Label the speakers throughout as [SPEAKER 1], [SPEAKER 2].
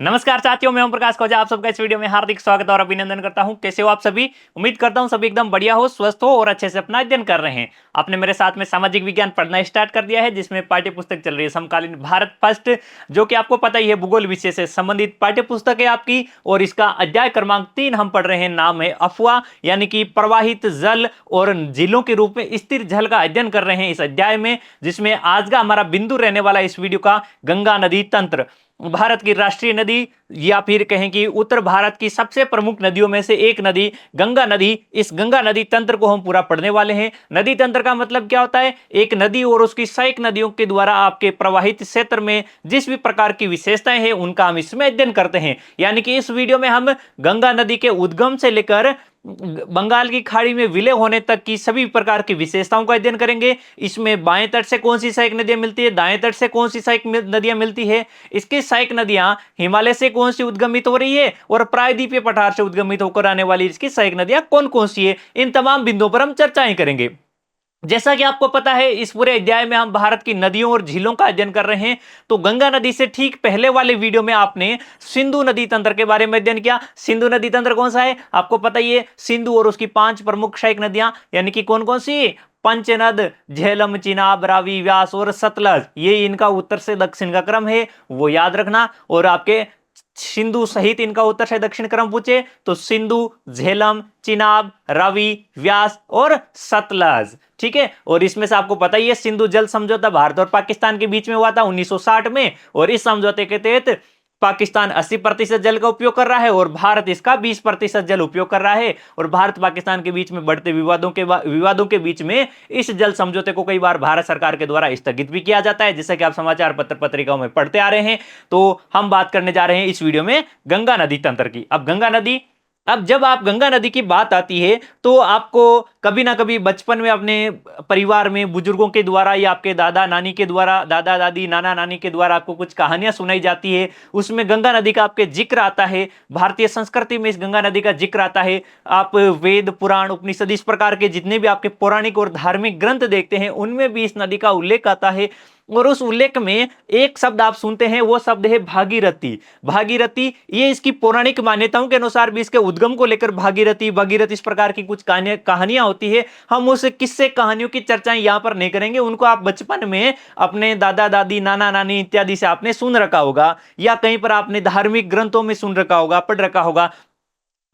[SPEAKER 1] नमस्कार साथियों, मैं ओम प्रकाश खोजा आप सबका इस वीडियो में हार्दिक स्वागत और अभिनंदन करता हूं। कैसे हो आप सभी? उम्मीद करता हूं सभी एकदम बढ़िया हो, स्वस्थ हो और अच्छे से अपना अध्ययन कर रहे हैं। आपने मेरे साथ में सामाजिक विज्ञान पढ़ना स्टार्ट कर दिया है, जिसमें पाठ्य पुस्तक चल रही है समकालीन भारत फर्स्ट, जो कि आपको पता ही है भूगोल विषय से संबंधित पाठ्य पुस्तक है आपकी। और इसका अध्याय क्रमांक 3 हम पढ़ रहे हैं, नाम है अफवाह, यानी कि प्रवाहित जल और झीलों के रूप में स्थिर जल का अध्ययन कर रहे हैं इस अध्याय में, जिसमें आज का हमारा बिंदु रहने वाला इस वीडियो का गंगा नदी तंत्र। भारत की राष्ट्रीय नदी या फिर कहें कि उत्तर भारत की सबसे प्रमुख नदियों में से एक नदी गंगा नदी। इस गंगा नदी तंत्र को हम पूरा पढ़ने वाले हैं। नदी तंत्र का मतलब क्या होता है? एक नदी और उसकी सहायक नदियों के द्वारा आपके प्रवाहित क्षेत्र में जिस भी प्रकार की विशेषताएं हैं उनका हम इसमें अध्ययन करते हैं। यानी कि इस वीडियो में हम गंगा नदी के उद्गम से लेकर बंगाल की खाड़ी में विलय होने तक की सभी प्रकार की विशेषताओं का अध्ययन करेंगे। इसमें बाएं तट से कौन सी सहायक नदियां मिलती है, दाएं तट से कौन सी सहायक नदियां मिलती है, इसकी सहायक नदियां हिमालय से कौन सी उद्गमित हो रही है और प्रायद्वीपीय पठार से उद्गमित होकर आने वाली इसकी सहायक नदियां कौन कौन सी है, इन तमाम बिंदुओं पर हम चर्चाएं करेंगे। जैसा कि आपको पता है, इस पूरे अध्याय में हम भारत की नदियों और झीलों का अध्ययन कर रहे हैं। तो गंगा नदी से ठीक पहले वाले वीडियो में आपने सिंधु नदी तंत्र के बारे में अध्ययन किया। सिंधु नदी तंत्र कौन सा है आपको पता ही है। सिंधु और उसकी 5 प्रमुख सहायक नदियां, यानी कि कौन कौन सी? पंचनद, झेलम, चिनाब, रावी, व्यास और सतलज। ये इनका उत्तर से दक्षिण का क्रम है, वो याद रखना। और आपके सिंधु सहित इनका उत्तर से दक्षिण क्रम पूछे तो सिंधु, झेलम, चिनाब, रावी, व्यास और सतलज। ठीक है। और इसमें से आपको पता ही है, सिंधु जल समझौता भारत और पाकिस्तान के बीच में हुआ था 1960 में। और इस समझौते के तहत पाकिस्तान 80% जल का उपयोग कर रहा है और भारत इसका 20% जल उपयोग कर रहा है। और भारत पाकिस्तान के बीच में बढ़ते विवादों के बीच में इस जल समझौते को कई बार भारत सरकार के द्वारा स्थगित भी किया जाता है, जैसा कि आप समाचार पत्र पत्रिकाओं में पढ़ते आ रहे हैं। तो हम बात करने जा रहे हैं इस वीडियो में गंगा नदी तंत्र की। अब जब आप गंगा नदी की बात आती है तो आपको कभी ना कभी बचपन में अपने परिवार में बुजुर्गों के द्वारा या आपके दादा नानी के द्वारा, दादा दादी नाना नानी के द्वारा आपको कुछ कहानियां सुनाई जाती है। उसमें गंगा नदी का आपके जिक्र आता है। भारतीय संस्कृति में इस गंगा नदी का जिक्र आता है। आप वेद, पुराण, उपनिषद, इस प्रकार के जितने भी आपके पौराणिक और धार्मिक ग्रंथ देखते हैं उनमें भी इस नदी का उल्लेख आता है। और उस उल्लेख में एक शब्द आप सुनते हैं, वो शब्द है भागीरथी। भागीरथी, ये इसकी पौराणिक मान्यताओं के अनुसार भी इसके उद्गम को लेकर भागीरथी इस प्रकार की कुछ कहानियां होती है। हम उस किस्से कहानियों की चर्चाएं यहां पर नहीं करेंगे। उनको आप बचपन में अपने दादा दादी, नाना नानी इत्यादि से आपने सुन रखा होगा या कहीं पर आपने धार्मिक ग्रंथों में सुन रखा होगा, पढ़ रखा होगा।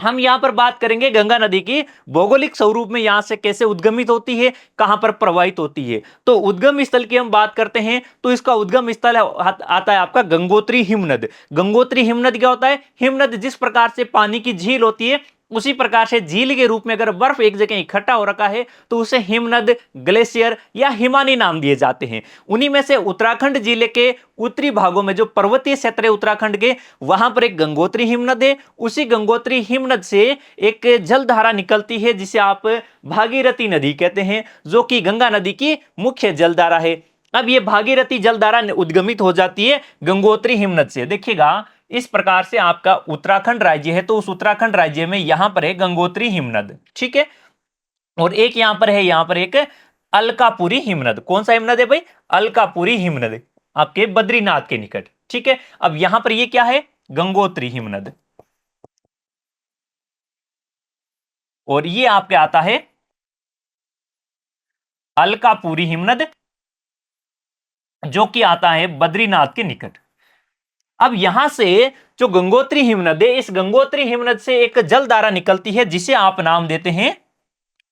[SPEAKER 1] हम यहां पर बात करेंगे गंगा नदी की भौगोलिक स्वरूप में, यहां से कैसे उद्गमित होती है, कहां पर प्रवाहित होती है। तो उद्गम स्थल की हम बात करते हैं तो इसका उद्गम स्थल आता है आपका गंगोत्री हिमनद। गंगोत्री हिमनद क्या होता है? हिमनद जिस प्रकार से पानी की झील होती है, उसी प्रकार से झील के रूप में अगर बर्फ एक जगह इकट्ठा हो रखा है तो उसे हिमनद, ग्लेशियर या हिमानी नाम दिए जाते हैं। उन्हीं में से उत्तराखंड जिले के उत्तरी भागों में जो पर्वतीय क्षेत्र है उत्तराखंड के, वहां पर एक गंगोत्री हिमनद है। उसी गंगोत्री हिमनद से एक जलधारा निकलती है जिसे आप भागीरथी नदी कहते हैं, जो कि गंगा नदी की मुख्य जलधारा है। अब ये भागीरथी जलधारा उद्गमित हो जाती है गंगोत्री हिमनद से। देखिएगा, इस प्रकार से आपका उत्तराखंड राज्य है तो उस उत्तराखंड राज्य में यहां पर है गंगोत्री हिमनद। ठीक है। और एक यहां पर एक अलकापुरी हिमनद। कौन सा हिमनद है भाई? अलकापुरी हिमनद, आपके बद्रीनाथ के निकट। ठीक है। अब यहां पर ये क्या है? गंगोत्री हिमनद। और ये आपके आता है अलकापुरी हिमनद, जो कि आता है बद्रीनाथ के निकट। अब यहां से जो गंगोत्री हिमनद है, इस गंगोत्री हिमनद से एक जलधारा निकलती है जिसे आप नाम देते हैं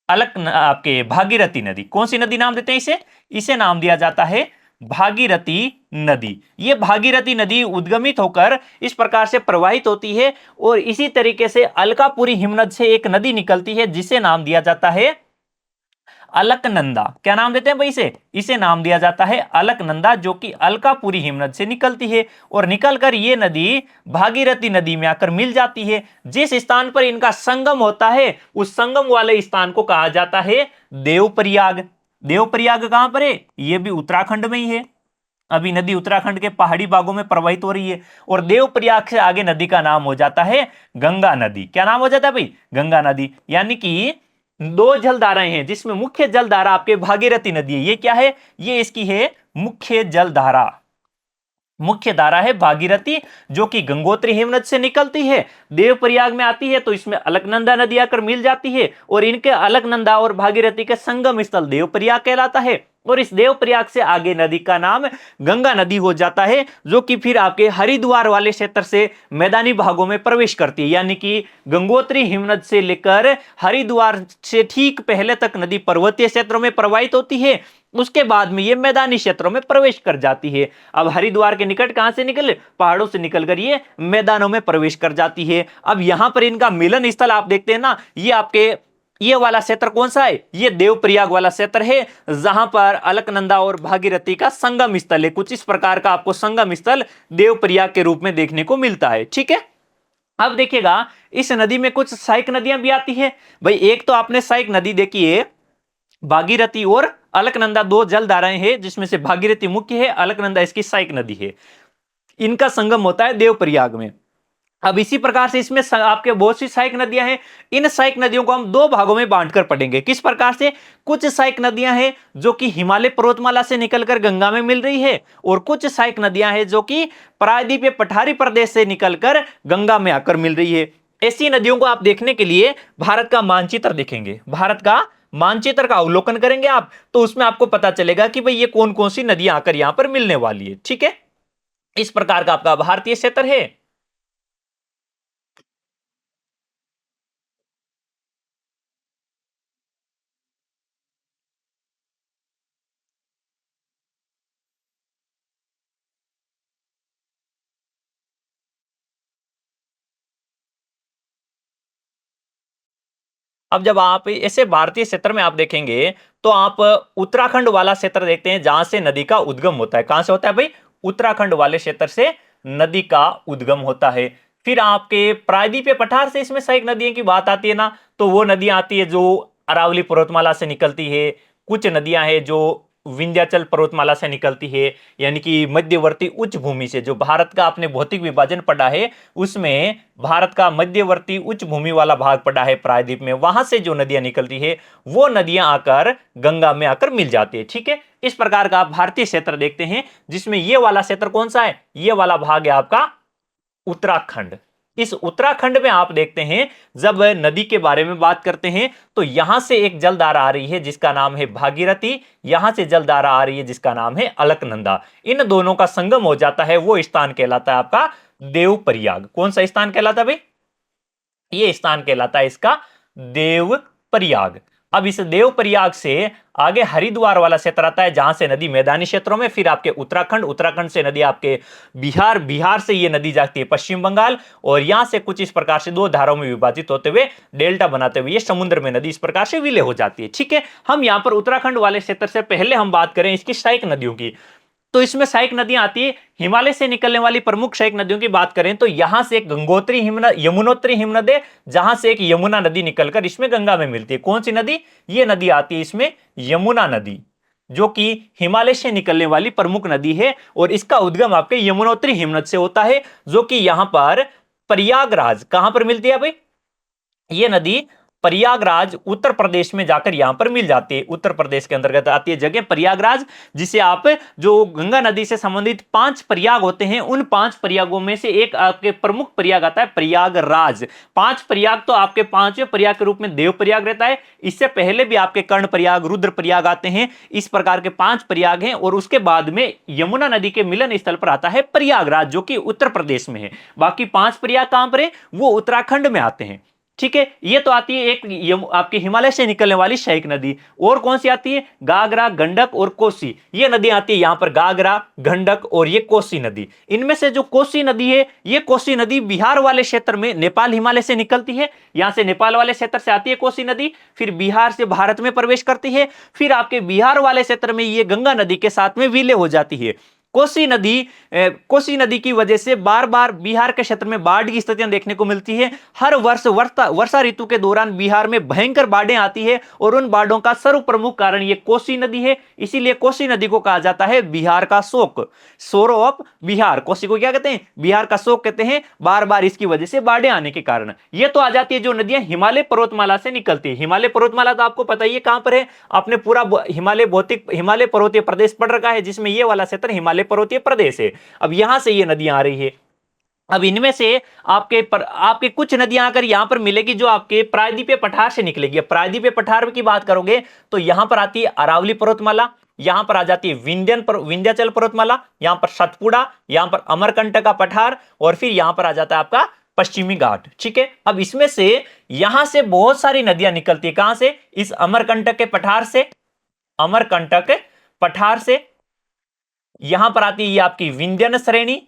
[SPEAKER 1] आपके भागीरथी नदी। कौन सी नदी नाम देते हैं इसे? इसे नाम दिया जाता है भागीरथी नदी। यह भागीरथी नदी उद्गमित होकर इस प्रकार से प्रवाहित होती है। और इसी तरीके से अलकापुरी हिमनद से एक नदी निकलती है जिसे नाम दिया जाता है अलकनंदा। क्या नाम देते हैं भाई इसे? इसे नाम दिया जाता है अलकनंदा, जो कि अलकापुरी हिमनद से निकलती है। और निकलकर ये नदी भागीरथी नदी में आकर मिल जाती है। जिस स्थान पर इनका संगम होता है उस संगम वाले स्थान को कहा जाता है देवप्रयाग। देवप्रयाग कहां पर है? ये भी उत्तराखंड में ही है। अभी नदी उत्तराखंड के पहाड़ी भागों में प्रवाहित हो रही है। और देवप्रयाग से आगे नदी का नाम हो जाता है गंगा नदी। क्या नाम हो जाता है भाई? गंगा नदी। यानी कि 2 जलधाराएं हैं जिसमें मुख्य जलधारा आपके भागीरथी नदी है। ये क्या है? ये इसकी है मुख्य जलधारा। मुख्य धारा है भागीरथी, जो कि गंगोत्री हिमनद से निकलती है, देवप्रयाग में आती है तो इसमें अलकनंदा नदी आकर मिल जाती है और इनके अलकनंदा और भागीरथी के संगम स्थल देवप्रयाग कहलाता है। और इस देवप्रयाग से आगे नदी का नाम गंगा नदी हो जाता है, जो कि फिर आपके हरिद्वार वाले क्षेत्र से मैदानी भागों में प्रवेश करती है। यानी कि गंगोत्री हिमनद से लेकर हरिद्वार से ठीक पहले तक नदी पर्वतीय क्षेत्रों में प्रवाहित होती है, उसके बाद में ये मैदानी क्षेत्रों में प्रवेश कर जाती है। अब हरिद्वार के निकट कहां से निकल, पहाड़ों से निकलकर ये मैदानों में प्रवेश कर जाती है। अब यहां पर इनका मिलन स्थल आप देखते हैं ना, ये आपके ये वाला क्षेत्र कौन सा है, ये देवप्रयाग वाला क्षेत्र है, जहां पर अलकनंदा और भागीरथी का संगम स्थल है। कुछ इस प्रकार का आपको संगम स्थल देवप्रयाग के रूप में देखने को मिलता है। ठीक है, अब देखिएगा इस नदी में कुछ सहायक नदियां भी आती है। भाई एक तो आपने सहायक नदी देखी है, भागीरथी और अलकनंदा दो जल धाराएं हैं, जिसमें से भागीरथी मुख्य है, अलकनंदा इसकी सहायक नदी है। इनका संगम होता है देवप्रयाग में। अब इसी प्रकार से इसमें आपके बहुत सी सहायक नदियां हैं। इन सहायक नदियों को हम दो भागों में बांटकर पढ़ेंगे। किस प्रकार से, कुछ सहायक नदियां हैं जो कि हिमालय पर्वतमाला से निकलकर गंगा में मिल रही है, और कुछ सहायक नदियां हैं जो कि प्रायद्वीपीय पठारी प्रदेश से निकलकर गंगा में आकर मिल रही है। ऐसी नदियों को आप देखने के लिए भारत का मानचित्र देखेंगे, भारत का मानचित्र का अवलोकन करेंगे आप, तो उसमें आपको पता चलेगा कि भाई ये कौन कौन सी नदियां आकर यहां पर मिलने वाली है। ठीक है, इस प्रकार का आपका भारतीय क्षेत्र है। अब जब आप ऐसे भारतीय क्षेत्र में आप देखेंगे तो आप उत्तराखंड वाला क्षेत्र देखते हैं, जहां से नदी का उद्गम होता है। कहां से होता है भाई, उत्तराखंड वाले क्षेत्र से नदी का उद्गम होता है। फिर आपके प्रायद्वीपीय पठार से इसमें सहायक नदियों की बात आती है ना, तो वो नदियां आती है जो अरावली पर्वतमाला से निकलती है। कुछ नदियां हैं जो विंध्याचल पर्वतमाला से निकलती है, यानी कि मध्यवर्ती उच्च भूमि से। जो भारत का आपने भौतिक विभाजन पढ़ा है, उसमें भारत का मध्यवर्ती उच्च भूमि वाला भाग पड़ा है प्रायद्वीप में, वहां से जो नदियां निकलती है वो नदियां आकर गंगा में आकर मिल जाती है। ठीक है, इस प्रकार का आप भारतीय क्षेत्र देखते हैं, जिसमें ये वाला क्षेत्र कौन सा है, ये वाला भाग है आपका उत्तराखंड। इस उत्तराखंड में आप देखते हैं, जब नदी के बारे में बात करते हैं तो यहां से एक जलधारा आ रही है जिसका नाम है भागीरथी, यहां से जलधारा आ रही है जिसका नाम है अलकनंदा। इन दोनों का संगम हो जाता है, वो स्थान कहलाता है आपका देवप्रयाग। कौन सा स्थान कहलाता है भाई, ये स्थान कहलाता है इसका देवप्रयाग। अब इस देवप्रयाग से आगे हरिद्वार वाला क्षेत्र आता है, जहां से नदी मैदानी क्षेत्रों में, फिर आपके उत्तराखंड, उत्तराखंड से नदी आपके बिहार, बिहार से ये नदी जाती है पश्चिम बंगाल, और यहां से कुछ इस प्रकार से दो धाराओं में विभाजित होते हुए डेल्टा बनाते हुए ये समुद्र में नदी इस प्रकार से विलय हो जाती है। ठीक है, हम यहां पर उत्तराखंड वाले क्षेत्र से पहले हम बात करें इसकी सहायक नदियों की, तो इसमें सहायक नदियां आती है। हिमालय से निकलने वाली प्रमुख सहायक नदियों की बात करें तो यहां से एक गंगोत्री हिमनद, यमुनोत्री हिमनद है, जहां से एक यमुना नदी निकलकर इसमें गंगा में मिलती है। कौन सी नदी, ये नदी आती है इसमें यमुना नदी, जो कि हिमालय से निकलने वाली प्रमुख नदी है, और इसका उद्गम आपके यमुनोत्री हिमनद से होता है, जो कि यहां पर प्रयागराज, कहां पर मिलती है भाई, ये नदी प्रयागराज उत्तर प्रदेश में जाकर यहां पर मिल जाती है। उत्तर प्रदेश के अंतर्गत आती है जगह प्रयागराज, जिसे आप, जो गंगा नदी से संबंधित 5 प्रयाग होते हैं, उन 5 प्रयागों में से एक आपके प्रमुख प्रयाग आता है प्रयागराज। 5 प्रयाग तो आपके 5वें प्रयाग के रूप में देव प्रयाग रहता है। इससे पहले भी आपके कर्ण प्रयाग, रुद्र प्रयाग आते हैं। इस प्रकार के 5 प्रयाग हैं, और उसके बाद में यमुना नदी के मिलन स्थल पर आता है प्रयागराज, जो कि उत्तर प्रदेश में है। बाकी 5 प्रयाग कहां पर है, वो उत्तराखंड में आते हैं। ठीक है, ये तो आती है एक आपके हिमालय से निकलने वाली सहायक नदी। और कौन सी आती है, गागरा, गंडक और कोसी, ये नदी आती है यहां पर, गागरा, गंडक और ये कोसी नदी। इनमें से जो कोसी नदी है, ये कोसी नदी बिहार वाले क्षेत्र में, नेपाल हिमालय से निकलती है, यहां से नेपाल वाले क्षेत्र से आती है कोसी नदी, फिर बिहार से भारत में प्रवेश करती है, फिर आपके बिहार वाले क्षेत्र में ये गंगा नदी के साथ में विलय हो जाती है। कोसी नदी की वजह से बार बार बिहार के क्षेत्र में बाढ़ की स्थितियां देखने को मिलती है। हर वर्ष वर्षा ऋतु के दौरान बिहार में भयंकर बाढ़ें आती है, और उन बाढ़ों का सर्व प्रमुख कारण ये कोसी नदी है। इसीलिए कोसी नदी को कहा जाता है बिहार का शोक, सोरो ऑफ बिहार। कोसी को क्या कहते हैं, बिहार का शोक कहते हैं, बार बार इसकी वजह से बाढ़ें आने के कारण। ये तो आ जाती है जो नदियां हिमालय पर्वतमाला से निकलती है। हिमालय पर्वतमाला तो आपको पता ही है कहां पर है, आपने पूरा हिमालय पर्वतीय प्रदेश पढ़ रखा है, जिसमें ये वाला क्षेत्र हिमालय हिमालय पर्वतीय प्रदेश है। अब यहां से ये नदियां आ रही है। अब इनमें से आपके कुछ नदियां आकर यहां पर मिलेगी जो आपके प्रायद्वीपीय पठार से निकलेगी। अब प्रायद्वीपीय पठार की बात करोगे तो यहां पर आती है अरावली पर्वतमाला, यहां पर आ जाती है विंध्याचल पर्वतमाला, यहां पर सतपुड़ा, यहां पर अमरकंटक का पठार, और फिर यहां पर आ जाता है आपका पश्चिमी घाट। ठीक है, अब इसमें से यहां से बहुत सारी नदियां निकलती है। कहां से? इस अमरकंटक के पठार से, अमरकंटक पठार से। यहां पर आती है ये आपकी विंध्यन श्रेणी,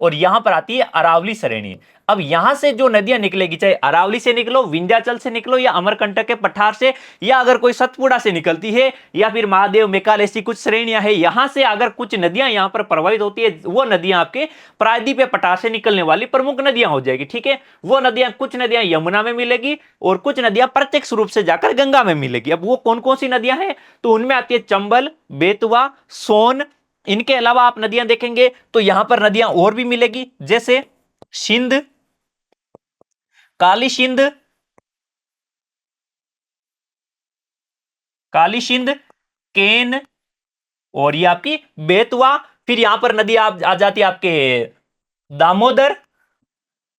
[SPEAKER 1] और यहां पर आती है अरावली श्रेणी। अब यहां से जो नदियां निकलेगी, चाहे अरावली से निकलो, विंध्याचल से निकलो, या अमरकंटक के पठार से, या अगर कोई सतपुड़ा से निकलती है, या फिर महादेव मेकाल, ऐसी कुछ श्रेणियां हैं, यहां से अगर कुछ नदियां यहां पर प्रवाहित होती है, वो नदियां आपके प्रायद्वीपीय पठार से निकलने वाली प्रमुख नदियां हो जाएगी। ठीक है, वो नदियां, कुछ नदियां यमुना में मिलेगी और कुछ नदियां प्रत्यक्ष रूप से जाकर गंगा में मिलेगी। अब वो कौन कौन सी नदियां हैं? तो उनमें आती है चंबल, बेतवा, सोन। इनके अलावा आप नदियां देखेंगे तो यहां पर नदियां और भी मिलेगी, जैसे सिंध, काली सिंध, केन, और ये आपकी बेतवा। फिर यहां पर नदी आ जाती है आपके दामोदर।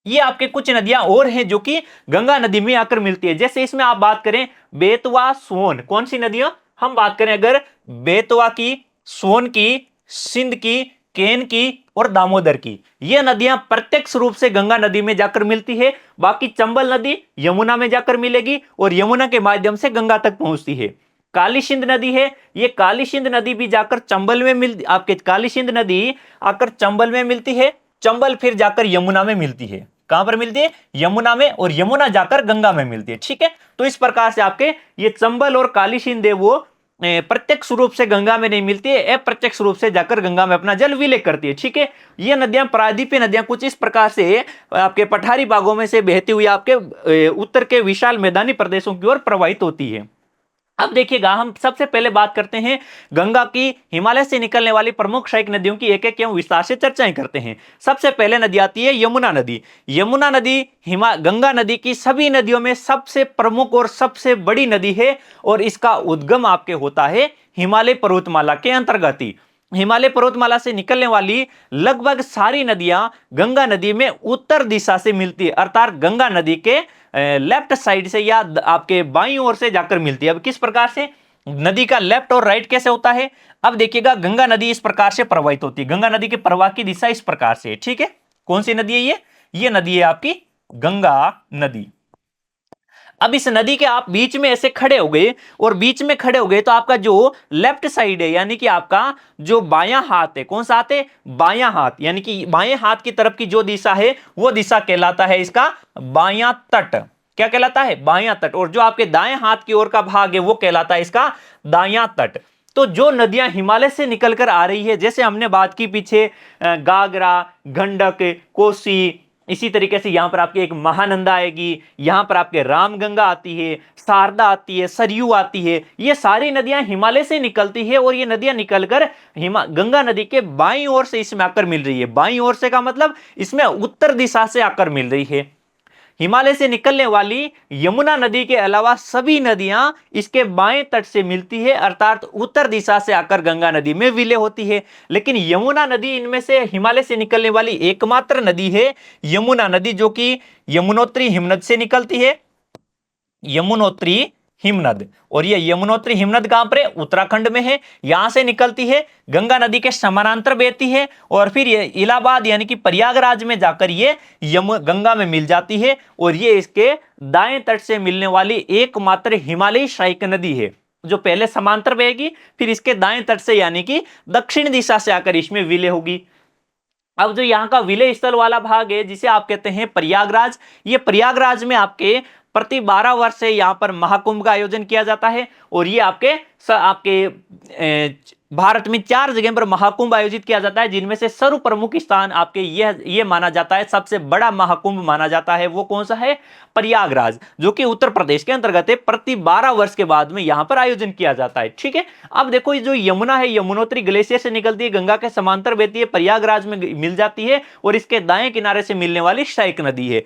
[SPEAKER 1] ये आपके कुछ नदियां और हैं जो कि गंगा नदी में आकर मिलती है। जैसे इसमें आप बात करें बेतवा, सोन, कौन सी नदियां हम बात करें? अगर बेतवा की, सोन की, सिंध की, केन की और दामोदर की, ये नदियां प्रत्यक्ष रूप से गंगा नदी में जाकर मिलती है। बाकी चंबल नदी यमुना में जाकर मिलेगी और यमुना के माध्यम से गंगा तक पहुंचती है। काली सिंध नदी है, ये काली सिंध नदी भी जाकर चंबल में आपके काली सिंध नदी आकर चंबल में मिलती है, चंबल फिर जाकर यमुना में मिलती है। कहां पर मिलती है? यमुना में, और यमुना जाकर गंगा में मिलती है। ठीक है, तो इस प्रकार से आपके ये चंबल और काली सिंध है वो प्रत्यक्ष रूप से गंगा में नहीं मिलती है, अप्रत्यक्ष रूप से जाकर गंगा में अपना जल विलय करती है। ठीक है, ये नदियां, प्रायद्वीपीय नदियां कुछ इस प्रकार से आपके पठारी भागों में से बहती हुई आपके उत्तर के विशाल मैदानी प्रदेशों की ओर प्रवाहित होती है। अब देखिएगा, हम सबसे पहले बात करते हैं गंगा की, हिमालय से निकलने वाली प्रमुख सहायक नदियों की एक एक एवं विस्तार से चर्चाएं करते हैं। सबसे पहले नदी आती है यमुना नदी। यमुना नदी गंगा नदी की सभी नदियों में सबसे प्रमुख और सबसे बड़ी नदी है, और इसका उद्गम आपके होता है हिमालय पर्वतमाला के अंतर्गत ही। हिमालय पर्वतमाला से निकलने वाली लगभग सारी नदियां गंगा नदी में उत्तर दिशा से मिलती है, अर्थात गंगा नदी के लेफ्ट साइड से या आपके बाईं ओर से जाकर मिलती है। अब किस प्रकार से नदी का लेफ्ट और राइट कैसे होता है? अब देखिएगा, गंगा नदी इस प्रकार से प्रवाहित होती है, गंगा नदी के प्रवाह की दिशा इस प्रकार से है। ठीक है, कौन सी नदी है ये नदी है आपकी गंगा नदी। अब इस नदी के आप बीच में ऐसे खड़े हो गए, और बीच में खड़े हो गए तो आपका जो लेफ्ट साइड है, यानी कि आपका जो बायां हाथ है, कौन सा हाथ है? बायां हाथ, यानी कि बाएं हाथ की तरफ की जो दिशा है वो दिशा कहलाता है इसका बायां तट। क्या कहलाता है? बायां तट। और जो आपके दाएं हाथ की ओर का भाग है वो कहलाता है इसका दायां तट। तो जो नदियां हिमालय से निकलकर आ रही है, जैसे हमने बात की पीछे गागरा, गंडक, कोसी, इसी तरीके से यहां पर आपकी एक महानंदा आएगी, यहां पर आपके रामगंगा आती है, शारदा आती है, सरयू आती है। ये सारी नदियां हिमालय से निकलती है, और ये नदियां निकलकर गंगा नदी के बाईं ओर से इसमें आकर मिल रही है। बाईं ओर से का मतलब इसमें उत्तर दिशा से आकर मिल रही है। हिमालय से निकलने वाली यमुना नदी के अलावा सभी नदियां इसके बाएं तट से मिलती है, अर्थात उत्तर दिशा से आकर गंगा नदी में विलय होती है। लेकिन यमुना नदी इनमें से हिमालय से निकलने वाली एकमात्र नदी है यमुना नदी, जो कि यमुनोत्री हिमनद से निकलती है। यमुनोत्री हिमनद, और ये यमुनोत्री हिमनद कहां पर है? उत्तराखंड में है। यहां से निकलती है, गंगा नदी के समानांतर बहती है, और फिर ये इलाहाबाद यानी कि प्रयागराज में जाकर ये गंगा में मिल जाती है। और ये इसके दाएं तट से मिलने वाली एकमात्र हिमालयी सहायक नदी है, जो पहले समांतर बहेगी, फिर इसके दाएं तट से यानी कि दक्षिण दिशा से आकर इसमें विलय होगी। अब जो यहाँ का विलय स्थल वाला भाग है, जिसे आप कहते हैं प्रयागराज, ये प्रयागराज में आपके प्रति 12 वर्ष से यहाँ पर महाकुंभ का आयोजन किया जाता है। और ये आपके भारत में 4 जगह पर महाकुंभ आयोजित किया जाता है, जिनमें से सर्व प्रमुख स्थान आपके ये माना जाता है, सबसे बड़ा महाकुंभ माना जाता है। वो कौन सा है? प्रयागराज, जो कि उत्तर प्रदेश के अंतर्गत है। प्रति 12 वर्ष के बाद में यहां पर आयोजन किया जाता है। ठीक है, अब देखो, जो यमुना है, यमुनोत्री ग्लेशियर से निकलती है, गंगा के समांतर बहती है, प्रयागराज में मिल जाती है, और इसके दाएं किनारे से मिलने वाली सहायक नदी है।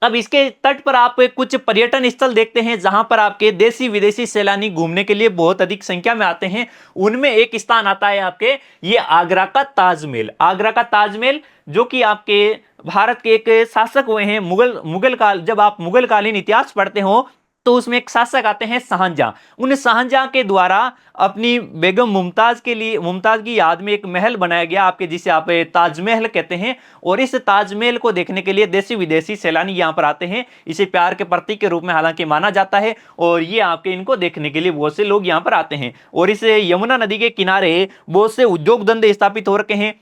[SPEAKER 1] अब इसके तट पर आप कुछ पर्यटन स्थल देखते हैं जहां पर आपके देशी विदेशी सैलानी घूमने के लिए बहुत अधिक संख्या में आते हैं। उनमें एक स्थान आता है आपके ये आगरा का ताजमहल। आगरा का ताजमहल जो कि आपके भारत के एक शासक हुए हैं मुगल मुगल काल, जब आप मुगल कालीन इतिहास पढ़ते हो तो उसमें एक शासक आते हैं शाहजहां। उन शाहजहां के द्वारा अपनी बेगम मुमताज के लिए, मुमताज की याद में एक महल बनाया गया आपके, जिसे आप ताजमहल कहते हैं। और इस ताजमहल को देखने के लिए देशी विदेशी सैलानी यहां पर आते हैं। इसे प्यार के प्रतीक के रूप में हालांकि माना जाता है और ये आपके इनको देखने के लिए बहुत से लोग यहां पर आते हैं। और इस यमुना नदी के किनारे बहुत से उद्योग धंधे स्थापित हो रखे हैं,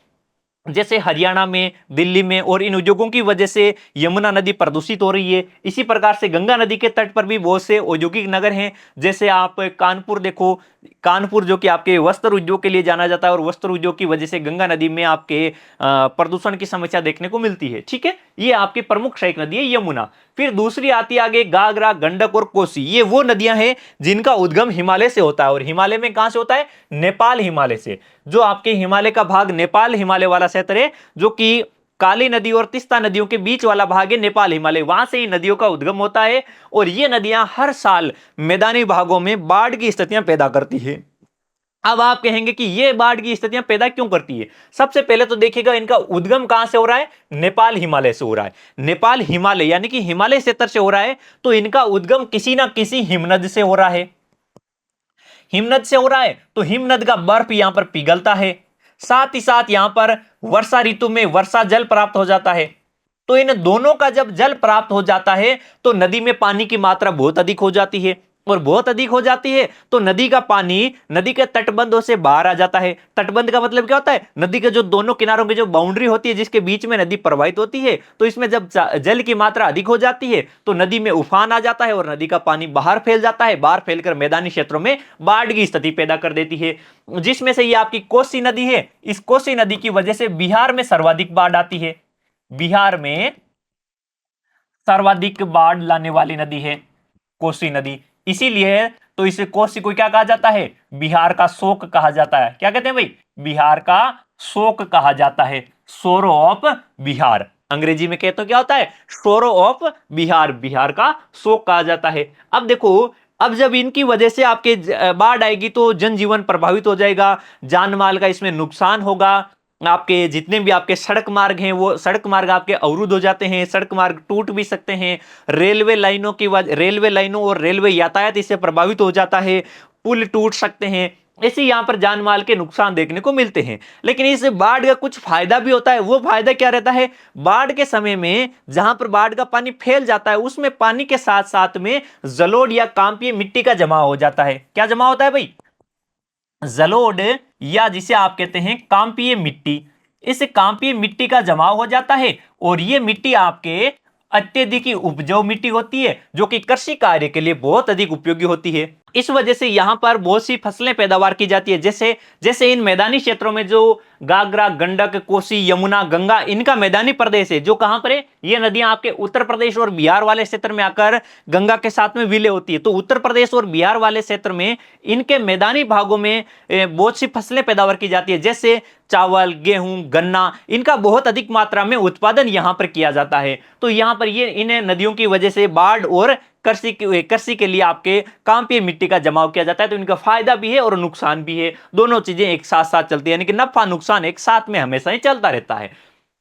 [SPEAKER 1] जैसे हरियाणा में, दिल्ली में, और इन उद्योगों की वजह से यमुना नदी प्रदूषित हो रही है। इसी प्रकार से गंगा नदी के तट पर भी बहुत से औद्योगिक नगर हैं, जैसे आप कानपुर देखो। कानपुर जो कि आपके वस्त्र उद्योग के लिए जाना जाता है और वस्त्र उद्योग की वजह से गंगा नदी में आपके प्रदूषण की समस्या देखने को मिलती है। ठीक है, ये आपकी प्रमुख सहायक नदी है यमुना। फिर दूसरी आती है आगे गागरा, गंडक और कोसी। ये वो नदियां हैं जिनका उद्गम हिमालय से होता है। और हिमालय में कहां से होता है? नेपाल हिमालय से। जो आपके हिमालय का भाग नेपाल हिमालय वाला क्षेत्र है, जो कि काली नदी और तीस्ता नदियों के बीच वाला भाग है नेपाल हिमालय, वहां से ही नदियों का उद्गम होता है। और ये नदियां हर साल मैदानी भागों में बाढ़ की स्थितियां पैदा करती है। अब आप कहेंगे कि ये बाढ़ की स्थितियां पैदा क्यों करती है? सबसे पहले तो देखिएगा इनका उद्गम कहां से हो रहा है? नेपाल हिमालय से हो रहा है। नेपाल हिमालय यानी कि हिमालय क्षेत्र से हो रहा है, तो इनका उद्गम किसी ना किसी हिमनद से हो रहा है। हिमनद से हो रहा है तो हिमनद का बर्फ यहां पर पिघलता है, साथ ही साथ यहां पर वर्षा ऋतु में वर्षा जल प्राप्त हो जाता है। तो इन दोनों का जब जल प्राप्त हो जाता है तो नदी में पानी की मात्रा बहुत अधिक हो जाती है, और बहुत अधिक हो जाती है तो नदी का पानी नदी के तटबंधों से बाहर आ जाता है। तटबंध का मतलब क्या होता है? नदी के जो दोनों किनारों की जो बाउंड्री होती है जिसके बीच में नदी प्रवाहित होती है, तो इसमें जब जल की मात्रा अधिक हो जाती है तो नदी में उफान आ जाता है और नदी का पानी बाहर फैल जाता है। बाहर फैलकर मैदानी क्षेत्रों में बाढ़ की स्थिति पैदा कर देती है, जिसमें से ये आपकी कोसी नदी है। इस कोसी नदी की वजह से बिहार में सर्वाधिक बाढ़ आती है। बिहार में सर्वाधिक बाढ़ लाने वाली नदी है कोसी नदी। इसीलिए तो इसे कोसी को क्या कहा जाता है? बिहार का शोक कहा जाता है। क्या कहते हैं भाई? बिहार का शोक कहा जाता है, सोरो ऑफ बिहार। अंग्रेजी में कहते हो क्या होता है? सोरो ऑफ बिहार, बिहार का शोक कहा जाता है। अब देखो, अब जब इनकी वजह से आपके बाढ़ आएगी तो जनजीवन प्रभावित हो जाएगा, जान माल का इसमें नुकसान होगा। आपके जितने भी आपके सड़क मार्ग हैं वो सड़क मार्ग आपके अवरुद्ध हो जाते हैं, सड़क मार्ग टूट भी सकते हैं। रेलवे लाइनों की रेलवे लाइनों और रेलवे यातायात इससे प्रभावित हो जाता है, पुल टूट सकते हैं। ऐसे यहां पर जान माल के नुकसान देखने को मिलते हैं। लेकिन इस बाढ़ का कुछ फायदा भी होता है। वो फायदा क्या रहता है? बाढ़ के समय में जहां पर बाढ़ का पानी फैल जाता है उसमें पानी के साथ साथ में जलोढ़ या कांपीय मिट्टी का जमा हो जाता है। क्या जमा होता है भाई? जलोढ़, या जिसे आप कहते हैं कांपीय मिट्टी। इस कांपीय मिट्टी का जमाव हो जाता है और यह मिट्टी आपके अत्यधिक उपजाऊ मिट्टी होती है, जो कि कृषि कार्य के लिए बहुत अधिक उपयोगी होती है। इस वजह से यहां पर बहुत सी फसलें पैदावार की जाती है। जैसे जैसे इन मैदानी क्षेत्रों में जो गागरा, गंडक, कोसी, यमुना, गंगा, इनका मैदानी प्रदेश है। जो कहां पर है? ये नदियां आपके उत्तर प्रदेश और बिहार वाले क्षेत्र में आकर गंगा के साथ में विलय होती है। तो उत्तर प्रदेश और बिहार वाले क्षेत्र में इनके मैदानी भागों में बहुत सी फसलें पैदावार की जाती है, जैसे चावल, गेहूं, गन्ना, इनका बहुत अधिक मात्रा में उत्पादन यहां पर किया जाता है। तो यहां पर ये इन नदियों की वजह से बाढ़ और कृषि के लिए आपके कांपीय मिट्टी का जमाव किया जाता है। तो इनका फायदा भी है और नुकसान भी है, दोनों चीजें एक साथ साथ चलती है, यानी कि नफा नुकसान एक साथ में हमेशा ही चलता रहता है।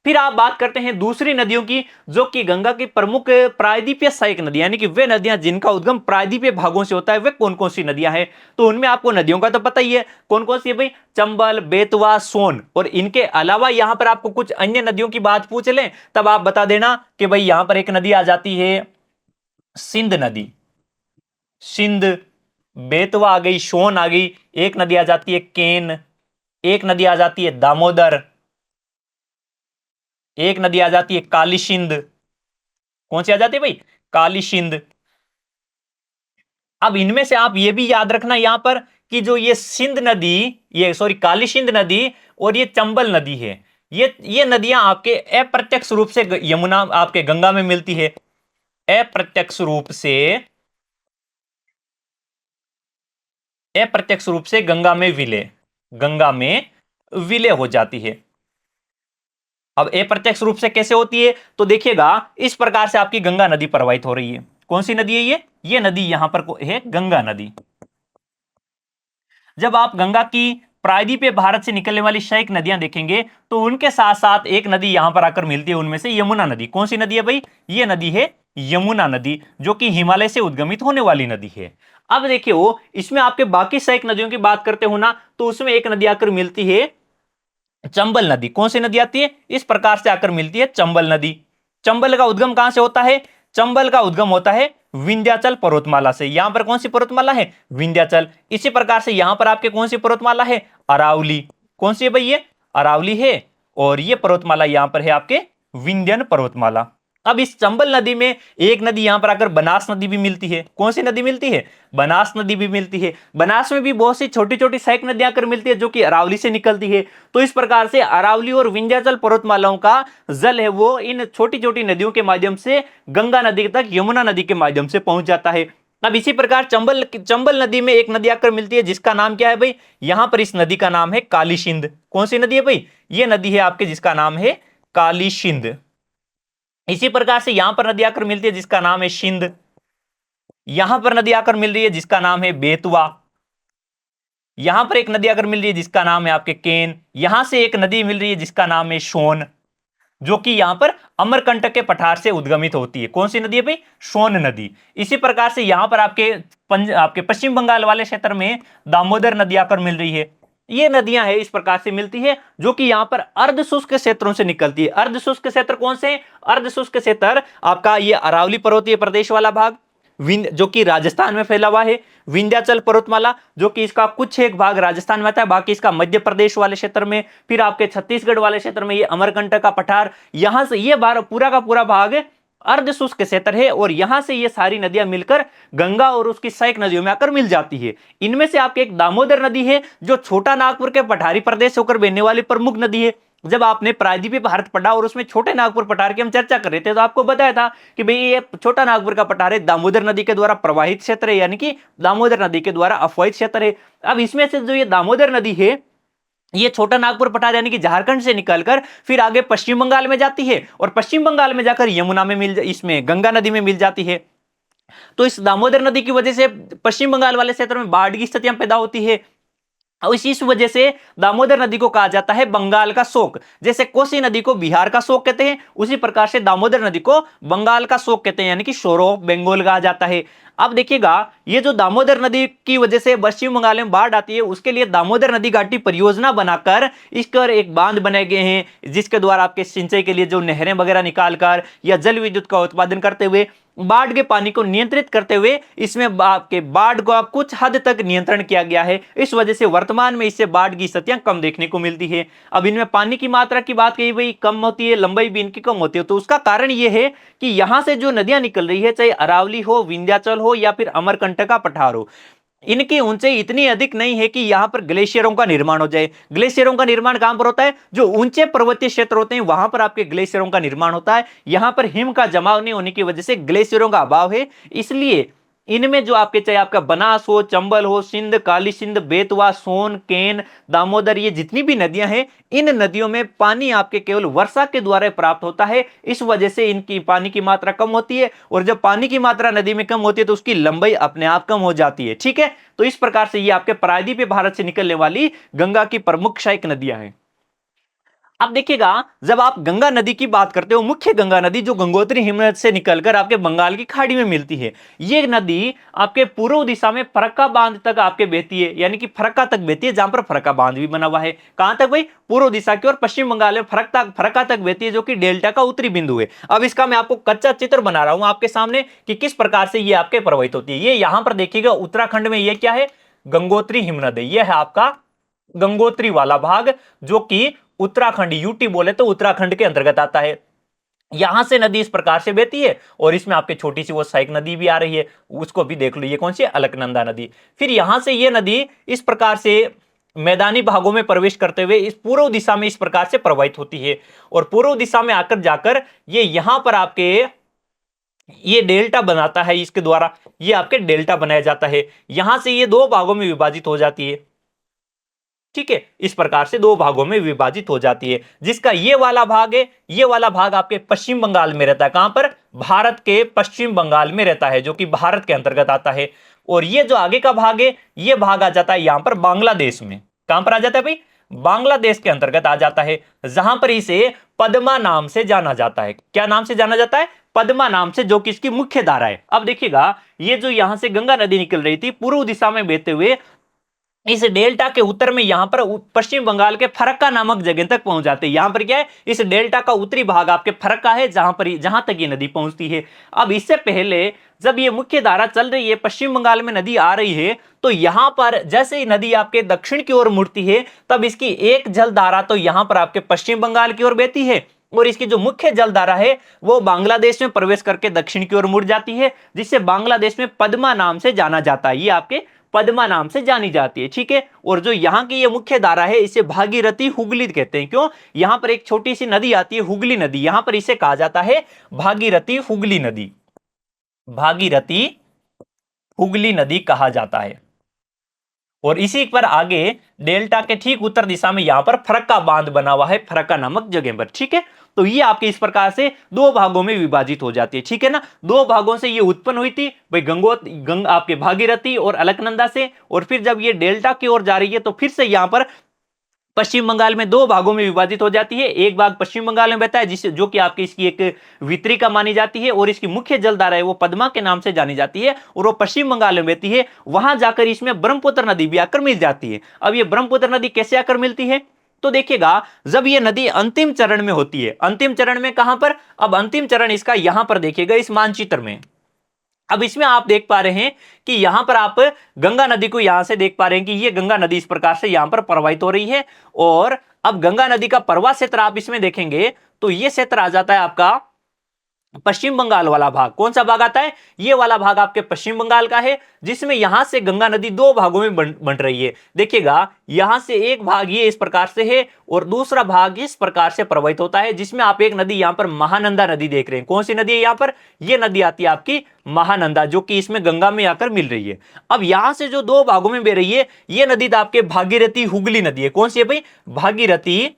[SPEAKER 1] फिर आप बात करते हैं दूसरी नदियों की, जो कि गंगा की प्रमुख प्रायद्वीपीय सहायक नदी, यानी कि वे नदियां जिनका उद्गम प्रायद्वीपीय भागों से होता है, वे कौन कौन सी नदियां हैं? तो उनमें आपको नदियों का तो पता ही है, कौन कौन सी है भाई? चंबल, बेतवा, सोन। और इनके अलावा यहां पर आपको कुछ अन्य नदियों की बात पूछ लें तब आप बता देना कि भाई यहां पर एक नदी आ जाती है सिंध नदी। सिंध, बेतवा आ गई, सोन आ गई। एक नदी आ जाती है केन, एक नदी आ जाती है दामोदर, एक नदी आ जाती है काली सिंध। कौन सी आ जाती है भाई? काली सिंध। अब इनमें से आप ये भी याद रखना यहां पर कि जो ये सिंध नदी, ये सॉरी काली सिंध नदी और ये चंबल नदी है, ये नदियां आपके अप्रत्यक्ष रूप से यमुना आपके गंगा में मिलती है। अप्रत्यक्ष रूप से गंगा में विलय हो जाती है। अब अप्रत्यक्ष रूप से कैसे होती है, तो देखिएगा इस प्रकार से आपकी गंगा नदी प्रवाहित हो रही है। कौन सी नदी है ये नदी यहां पर है गंगा नदी। जब आप गंगा की प्रायद्वीप पे भारत से निकलने वाली 6 नदियां देखेंगे तो उनके साथ साथ एक नदी यहां पर आकर मिलती है, उनमें से यमुना नदी। कौन सी नदी है भाई, ये नदी है यमुना नदी, जो कि हिमालय से उद्गमित होने वाली नदी है। अब देखिए वो इसमें आपके बाकी 6 नदियों की बात करते हो ना, तो उसमें एक नदी आकर मिलती है चंबल नदी। कौन सी नदी आती है, इस प्रकार से आकर मिलती है चंबल नदी। चंबल का उद्गम कहां से होता है, चंबल का उद्गम होता है विंध्याचल पर्वतमाला से। यहां पर कौन सी पर्वतमाला है, विंध्याचल। इसी प्रकार से यहां पर आपके कौन सी पर्वतमाला है, अरावली। कौन सी है भाई, ये अरावली है। और ये पर्वतमाला यहां पर है आपके विंध्यन पर्वतमाला। अब इस चंबल नदी में एक नदी यहां पर आकर बनास नदी भी मिलती है। कौन सी नदी मिलती है, बनास नदी भी मिलती है। बनास में भी बहुत सी छोटी छोटी सहायक नदियां आकर मिलती है जो कि अरावली से निकलती है। तो इस प्रकार से अरावली और विंध्याचल पर्वतमालाओं का जल है वो इन छोटी छोटी नदियों के माध्यम से गंगा नदी तक यमुना नदी के माध्यम से पहुंच जाता है। अब इसी प्रकार चंबल नदी में एक नदी आकर मिलती है जिसका नाम क्या है भाई, यहां पर इस नदी का नाम है काली सिंध। कौन सी नदी है भाई, ये नदी है आपके जिसका नाम है काली सिंध। इसी प्रकार से यहां पर नदी आकर मिलती है जिसका नाम है सिंध। यहां पर नदी आकर मिल रही है जिसका नाम है बेतवा। यहां पर एक नदी आकर मिल रही है जिसका नाम है आपके केन। यहां से एक नदी मिल रही है जिसका नाम है सोन, जो कि यहां पर अमरकंटक के पठार से उद्गमित होती है। कौन सी नदी है भाई, सोन नदी। इसी प्रकार से यहां पर आपके पश्चिम बंगाल वाले क्षेत्र में दामोदर नदी आकर मिल रही है। ये नदियां है इस प्रकार से मिलती है जो कि यहां पर अर्ध शुष्क क्षेत्रों से निकलती है। अर्ध शुष्क क्षेत्र कौन से, अर्ध शुष्क क्षेत्र आपका ये अरावली पर्वतीय प्रदेश वाला भाग, जो कि राजस्थान में फैला हुआ है, विंध्याचल पर्वतमाला जो कि इसका कुछ एक भाग राजस्थान में आता है, बाकी इसका मध्य प्रदेश वाले क्षेत्र में, फिर आपके छत्तीसगढ़ वाले क्षेत्र में ये अमरकंटक का पठार, यहां से ये पूरा का पूरा भाग अर्ध शुष्क क्षेत्र है। और यहां से ये सारी नदियां मिलकर गंगा और उसकी सहायक नदियों में आकर मिल जाती है। इनमें से आपके एक दामोदर नदी है जो छोटा नागपुर के पठारी प्रदेश होकर बहने वाली प्रमुख नदी है। जब आपने प्रायद्वीपीय भारत पढ़ा और उसमें छोटे नागपुर पठार की हम चर्चा कर रहे थे तो आपको बताया था कि भाई ये छोटा नागपुर का पठार है, दामोदर नदी के द्वारा प्रवाहित क्षेत्र है, यानी कि दामोदर नदी के द्वारा अफवाहित क्षेत्र है। अब इसमें से जो ये दामोदर नदी है ये छोटा नागपुर पठार यानी कि झारखंड से निकलकर फिर आगे पश्चिम बंगाल में जाती है और पश्चिम बंगाल में जाकर यमुना में इसमें गंगा नदी में मिल जाती है। तो इस दामोदर नदी की वजह से पश्चिम बंगाल वाले क्षेत्र में बाढ़ की स्थितियां पैदा होती है और इस वजह से दामोदर नदी को कहा जाता है बंगाल का शोक। जैसे कोसी नदी को बिहार का शोक कहते हैं, उसी प्रकार से दामोदर नदी को बंगाल का शोक कहते हैं, यानी कि शोर ऑफ बंगाल कहा जाता है। अब देखिएगा ये जो दामोदर नदी की वजह से पश्चिम बंगाल में बाढ़ आती है उसके लिए दामोदर नदी घाटी परियोजना बनाकर इस पर एक बांध बनाए गए हैं जिसके द्वारा आपके सिंचाई के लिए जो नहरें वगैरह निकालकर या जल विद्युत का उत्पादन करते हुए बाढ़ के पानी को नियंत्रित करते हुए इसमें आपके बाढ़ को कुछ हद तक नियंत्रण किया गया है। इस वजह से वर्तमान में इससे बाढ़ की स्थितियां कम देखने को मिलती है। अब इनमें पानी की मात्रा की बात कही भाई कम होती है, लंबाई भी इनकी कम होती है, तो उसका कारण यह है कि यहां से जो नदियां निकल रही है चाहे अरावली हो, विंध्याचल हो या फिर अमरकंटक का पठार हो, इनकी ऊंचाई इतनी अधिक नहीं है कि यहां पर ग्लेशियरों का निर्माण हो जाए। ग्लेशियरों का निर्माण कहां पर होता है, जो ऊंचे पर्वतीय क्षेत्र होते हैं वहां पर आपके ग्लेशियरों का निर्माण होता है। यहां पर हिम का जमाव नहीं होने की वजह से ग्लेशियरों का अभाव है। इसलिए इनमें जो आपके चाहे आपका बनास हो, चंबल हो, सिंध, काली सिंध, बेतवा, सोन, केन, दामोदर, ये जितनी भी नदियां हैं इन नदियों में पानी आपके केवल वर्षा के द्वारा प्राप्त होता है। इस वजह से इनकी पानी की मात्रा कम होती है और जब पानी की मात्रा नदी में कम होती है तो उसकी लंबाई अपने आप कम हो जाती है। ठीक है, तो इस प्रकार से ये आपके प्रायद्वीपीय भारत से निकलने वाली गंगा की प्रमुख सहायक नदियां हैं। अब देखिएगा जब आप गंगा नदी की बात करते हो, मुख्य गंगा नदी जो गंगोत्री हिमनद से निकलकर आपके बंगाल की खाड़ी में मिलती है, ये नदी आपके पूर्व दिशा में फरक्का बांध तक आपके बहती है, यानी कि फरक्का तक बहती है, जहां पर फरक्का बांध भी बना हुआ है। कहां तक भाई, पूर्व दिशा की और पश्चिम बंगाल में फरक्का तक बहती है जो कि डेल्टा का उत्तरी बिंदु है। अब इसका मैं आपको कच्चा चित्र बना रहा हूं आपके सामने कि किस प्रकार से ये आपके प्रवाहित होती है। ये यहां पर देखिएगा उत्तराखंड में ये क्या है, गंगोत्री हिमनद है। यह है आपका गंगोत्री वाला भाग जो कि उत्तराखंड यूटी बोले तो उत्तराखंड के अंतर्गत आता है। यहां से नदी इस प्रकार से बहती है और इसमें आपके छोटी सी वो सहायक नदी भी आ रही है, उसको भी देख लो, ये कौन सी है, अलकनंदा नदी। फिर यहां से ये नदी इस प्रकार से मैदानी भागों में प्रवेश करते हुए इस पूर्व दिशा में इस प्रकार से प्रवाहित होती है और पूर्व दिशा में आकर जाकर ये यहां पर आपके ये डेल्टा बनाता है, इसके द्वारा ये आपके डेल्टा बनाया जाता है। यहां से ये दो भागों में विभाजित हो जाती है। ठीक है, इस प्रकार से दो भागों में विभाजित हो जाती है, जिसका ये वाला भाग है, ये वाला भाग आपके पश्चिम बंगाल में रहता है। कहां पर? भारत के पश्चिम बंगाल में रहता है, जो कि भारत के अंतर्गत आता है। और ये जो आगे का भाग है, ये भाग आ जाता है यहां पर बांग्लादेश में। कहां पर आ जाता है भाई? बांग्लादेश के अंतर्गत आ जाता है, जहां पर इसे पद्मा नाम से जाना जाता है। क्या नाम से जाना जाता है? पद्मा नाम से, जो कि इसकी मुख्य धारा है। अब देखिएगा, ये जो यहां से गंगा नदी निकल रही थी पूर्व दिशा में बहते हुए, इस डेल्टा के उत्तर में यहां पर पश्चिम बंगाल के फरक्का नामक जगह तक पहुंच जाते हैं। यहां पर क्या है? इस डेल्टा का उत्तरी भाग आपके फरक्का है, जहां तक ये नदी पहुंचती है। अब इससे पहले जब ये मुख्य धारा चल रही है, पश्चिम बंगाल में नदी आ रही है, तो यहां पर जैसे ही नदी आपके दक्षिण की ओर मुड़ती है, तब इसकी एक जल धारा तो यहां पर आपके पश्चिम बंगाल की ओर बहती है, और इसकी जो मुख्य जल धारा है वो बांग्लादेश में प्रवेश करके दक्षिण की ओर मुड़ जाती है, जिससे बांग्लादेश में पद्मा नाम से जाना जाता है। ये आपके पद्मा नाम से जानी जाती है। ठीक है, और जो यहां की ये मुख्य धारा है, इसे भागीरथी हुगली कहते हैं। क्यों? यहां पर एक छोटी सी नदी आती है, हुगली नदी, यहां पर इसे कहा जाता है भागीरथी हुगली नदी। भागीरथी हुगली नदी कहा जाता है। और इसी पर आगे डेल्टा के ठीक उत्तर दिशा में यहां पर फरक्का बांध बना हुआ है, फरक्का नामक जगह पर। ठीक है, तो ये आपके इस प्रकार से दो भागों में विभाजित हो जाती है। ठीक है ना, दो भागों से ये उत्पन्न हुई थी भाई, आपके भागीरथी और अलकनंदा से, और फिर जब ये डेल्टा की ओर जा रही है, तो फिर से यहां पर पश्चिम बंगाल में दो भागों में विभाजित हो जाती है। एक भाग पश्चिम बंगाल में बहता है, जिससे जो कि आपकी इसकी एक वितरिका मानी जाती है, और इसकी मुख्य जलधारा है वो पद्मा के नाम से जानी जाती है, और वो पश्चिम बंगाल में बहती है। वहां जाकर इसमें ब्रह्मपुत्र नदी भी आकर मिल जाती है। अब ये ब्रह्मपुत्र नदी कैसे आकर मिलती है? तो देखिएगा, जब ये नदी अंतिम चरण में होती है, अंतिम चरण में कहां पर? अब अंतिम चरण इसका यहां पर देखिएगा, इस मानचित्र में। अब इसमें आप देख पा रहे हैं कि यहां पर आप गंगा नदी को यहां से देख पा रहे हैं कि ये गंगा नदी इस प्रकार से यहां पर प्रवाहित हो रही है। और अब गंगा नदी का प्रवाह क्षेत्र आप इसमें देखेंगे, तो ये क्षेत्र आ जाता है आपका पश्चिम बंगाल वाला भाग। कौन सा भाग आता है? ये वाला भाग आपके पश्चिम बंगाल का है, जिसमें यहां से गंगा नदी दो भागों में बंट रही है। देखिएगा, यहां से एक भाग ये इस प्रकार से है, और दूसरा भाग इस प्रकार से प्रवाहित होता है, जिसमें आप एक नदी यहां पर महानंदा नदी देख रहे हैं। कौन सी नदी है यहां पर? ये नदी आती है आपकी महानंदा, जो कि इसमें गंगा में आकर मिल रही है। अब यहां से जो दो भागों में बह रही है, ये नदी तो आपके भागीरथी हुगली नदी है। कौन सी है भाई? भागीरथी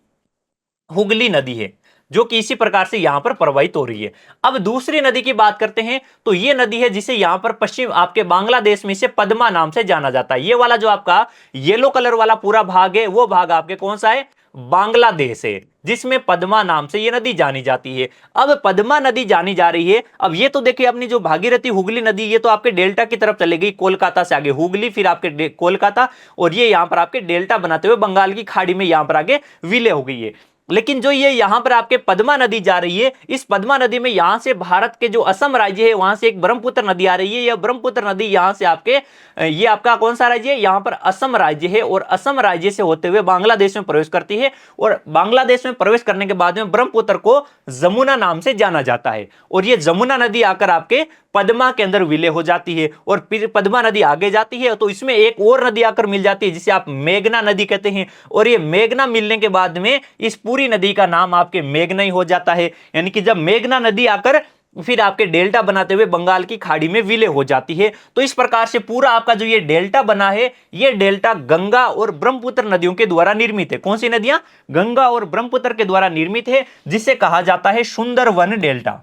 [SPEAKER 1] हुगली नदी है, जो कि इसी प्रकार से यहां पर प्रवाहित हो रही है। अब दूसरी नदी की बात करते हैं, तो ये नदी है जिसे यहां पर पश्चिम आपके बांग्लादेश में इसे पद्मा नाम से जाना जाता है। ये वाला जो आपका येलो कलर वाला पूरा भाग है, वो भाग आपके कौन सा है? बांग्लादेश है, जिसमें पद्मा नाम से ये नदी जानी जाती है। अब पद्मा नदी जानी जा रही है। अब ये तो देखिए, अपनी जो भागीरथी हुगली नदी, ये तो आपके डेल्टा की तरफ चले गई, कोलकाता से आगे हुगली, फिर आपके कोलकाता, और ये यहां पर आपके डेल्टा बनाते हुए बंगाल की खाड़ी में यहां पर आगे विलय हो गई है। लेकिन जो ये यहां पर आपके पद्मा नदी जा रही है, इस पद्मा नदी में यहां से भारत के जो असम राज्य है, वहां से एक ब्रह्मपुत्र नदी आ रही है। यह ब्रह्मपुत्र नदी यहां से आपके, ये आपका कौन सा राज्य है? यहां पर असम राज्य है, और असम राज्य से होते हुए बांग्लादेश में प्रवेश करती है, और बांग्लादेश में प्रवेश करने के बाद में ब्रह्मपुत्र को जमुना नाम से जाना जाता है। और ये जमुना नदी आकर आपके पद्मा के अंदर विलय हो जाती है, और फिर पद्मा नदी आगे जाती है, तो इसमें एक और नदी आकर मिल जाती है, जिसे आप मेघना नदी कहते हैं। और ये मेघना मिलने के बाद में इस पूरी नदी का नाम आपके मेघना ही हो जाता है। यानी कि जब मेघना नदी आकर फिर आपके डेल्टा बनाते हुए बंगाल की खाड़ी में विलय हो जाती है, तो इस प्रकार से पूरा आपका जो ये डेल्टा बना है, ये डेल्टा गंगा और ब्रह्मपुत्र नदियों के द्वारा निर्मित है। कौन सी नदियां? गंगा और ब्रह्मपुत्र के द्वारा निर्मित है, जिसे कहा जाता है सुंदरवन डेल्टा।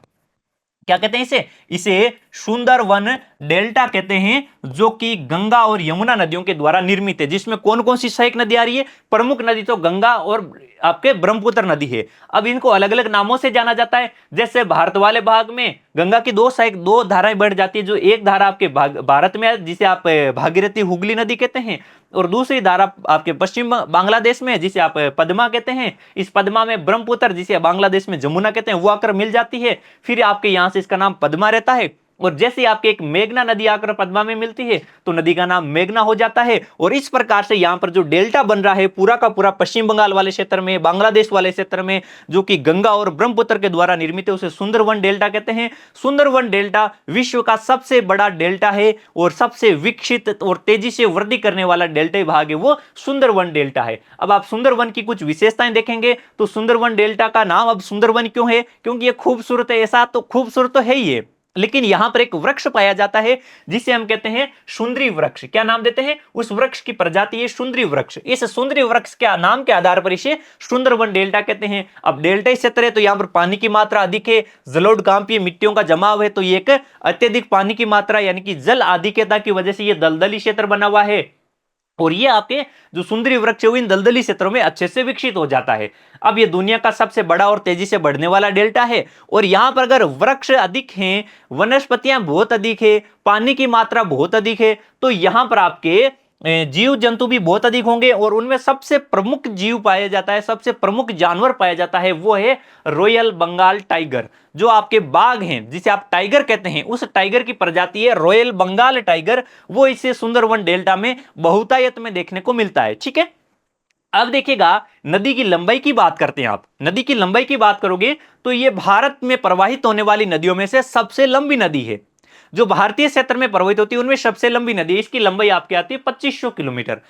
[SPEAKER 1] क्या कहते हैं इसे? इसे सुंदरवन डेल्टा कहते हैं, जो कि गंगा और यमुना नदियों के द्वारा निर्मित है। जिसमें कौन कौन सी सहायक नदी आ रही है? प्रमुख नदी तो गंगा और आपके ब्रह्मपुत्र नदी है। अब इनको अलग अलग नामों से जाना जाता है। जैसे भारत वाले भाग में गंगा की दो धाराएं बढ़ जाती है। जो एक धारा आपके भारत में है, जिसे आप भागीरथी हुगली नदी कहते हैं, और दूसरी धारा आपके पश्चिम बांग्लादेश में, जिसे आप पद्मा कहते हैं। इस पद्मा में ब्रह्मपुत्र, जिसे बांग्लादेश में जमुना कहते हैं, वो आकर मिल जाती है। फिर आपके यहां से इसका नाम पद्मा रहता है। और जैसे आपके एक मेघना नदी आकर पद्मा में मिलती है, तो नदी का नाम मेघना हो जाता है। और इस प्रकार से यहां पर जो डेल्टा बन रहा है पूरा का पूरा पश्चिम बंगाल वाले क्षेत्र में, बांग्लादेश वाले क्षेत्र में, जो कि गंगा और ब्रह्मपुत्र के द्वारा निर्मित है, उसे सुंदरवन डेल्टा कहते हैं। सुंदरवन डेल्टा विश्व का सबसे बड़ा डेल्टा है, और सबसे विकसित और तेजी से वृद्धि करने वाला डेल्टा भाग है वो सुंदरवन डेल्टा है। अब आप सुंदरवन की कुछ विशेषताएं देखेंगे, तो सुंदरवन डेल्टा का नाम अब सुंदरवन क्यों है? क्योंकि ये खूबसूरत है। ऐसा तो खूबसूरत तो है ही है, लेकिन यहां पर एक वृक्ष पाया जाता है जिसे हम कहते हैं सुंदरी वृक्ष। क्या नाम देते हैं उस वृक्ष की प्रजाति है सुंदरी वृक्ष। इस सुंदरी वृक्ष के नाम के आधार पर इसे सुंदरवन डेल्टा कहते हैं। अब डेल्टा क्षेत्र है तो यहां पर पानी की मात्रा अधिक है, जलोढ़ मिट्टियों का जमाव है, तो ये एक अत्यधिक पानी की मात्रा यानी कि जल अधिकता की वजह से ये दलदली क्षेत्र बना हुआ है और ये आपके जो सुंदरी वृक्ष है वो इन दलदली क्षेत्रों में अच्छे से विकसित हो जाता है। अब ये दुनिया का सबसे बड़ा और तेजी से बढ़ने वाला डेल्टा है और यहां पर अगर वृक्ष अधिक हैं, वनस्पतियां बहुत अधिक है, पानी की मात्रा बहुत अधिक है, तो यहां पर आपके जीव जंतु भी बहुत अधिक होंगे और उनमें सबसे प्रमुख जीव पाया जाता है, सबसे प्रमुख जानवर पाया जाता है वो है रॉयल बंगाल टाइगर। जो आपके बाघ हैं जिसे आप टाइगर कहते हैं, उस टाइगर की प्रजाति है रॉयल बंगाल टाइगर। वो इसे सुंदरवन डेल्टा में बहुतायत में देखने को मिलता है। ठीक है, अब देखिएगा नदी की लंबाई की बात करते हैं। आप नदी की लंबाई की बात करोगे तो ये भारत में प्रवाहित होने वाली नदियों में से सबसे लंबी नदी है। जो भारतीय क्षेत्र में प्रवाहित होती है उनमें सबसे लंबी नदी, इसकी लंबाई आपकी आती है 2500 किलोमीटर।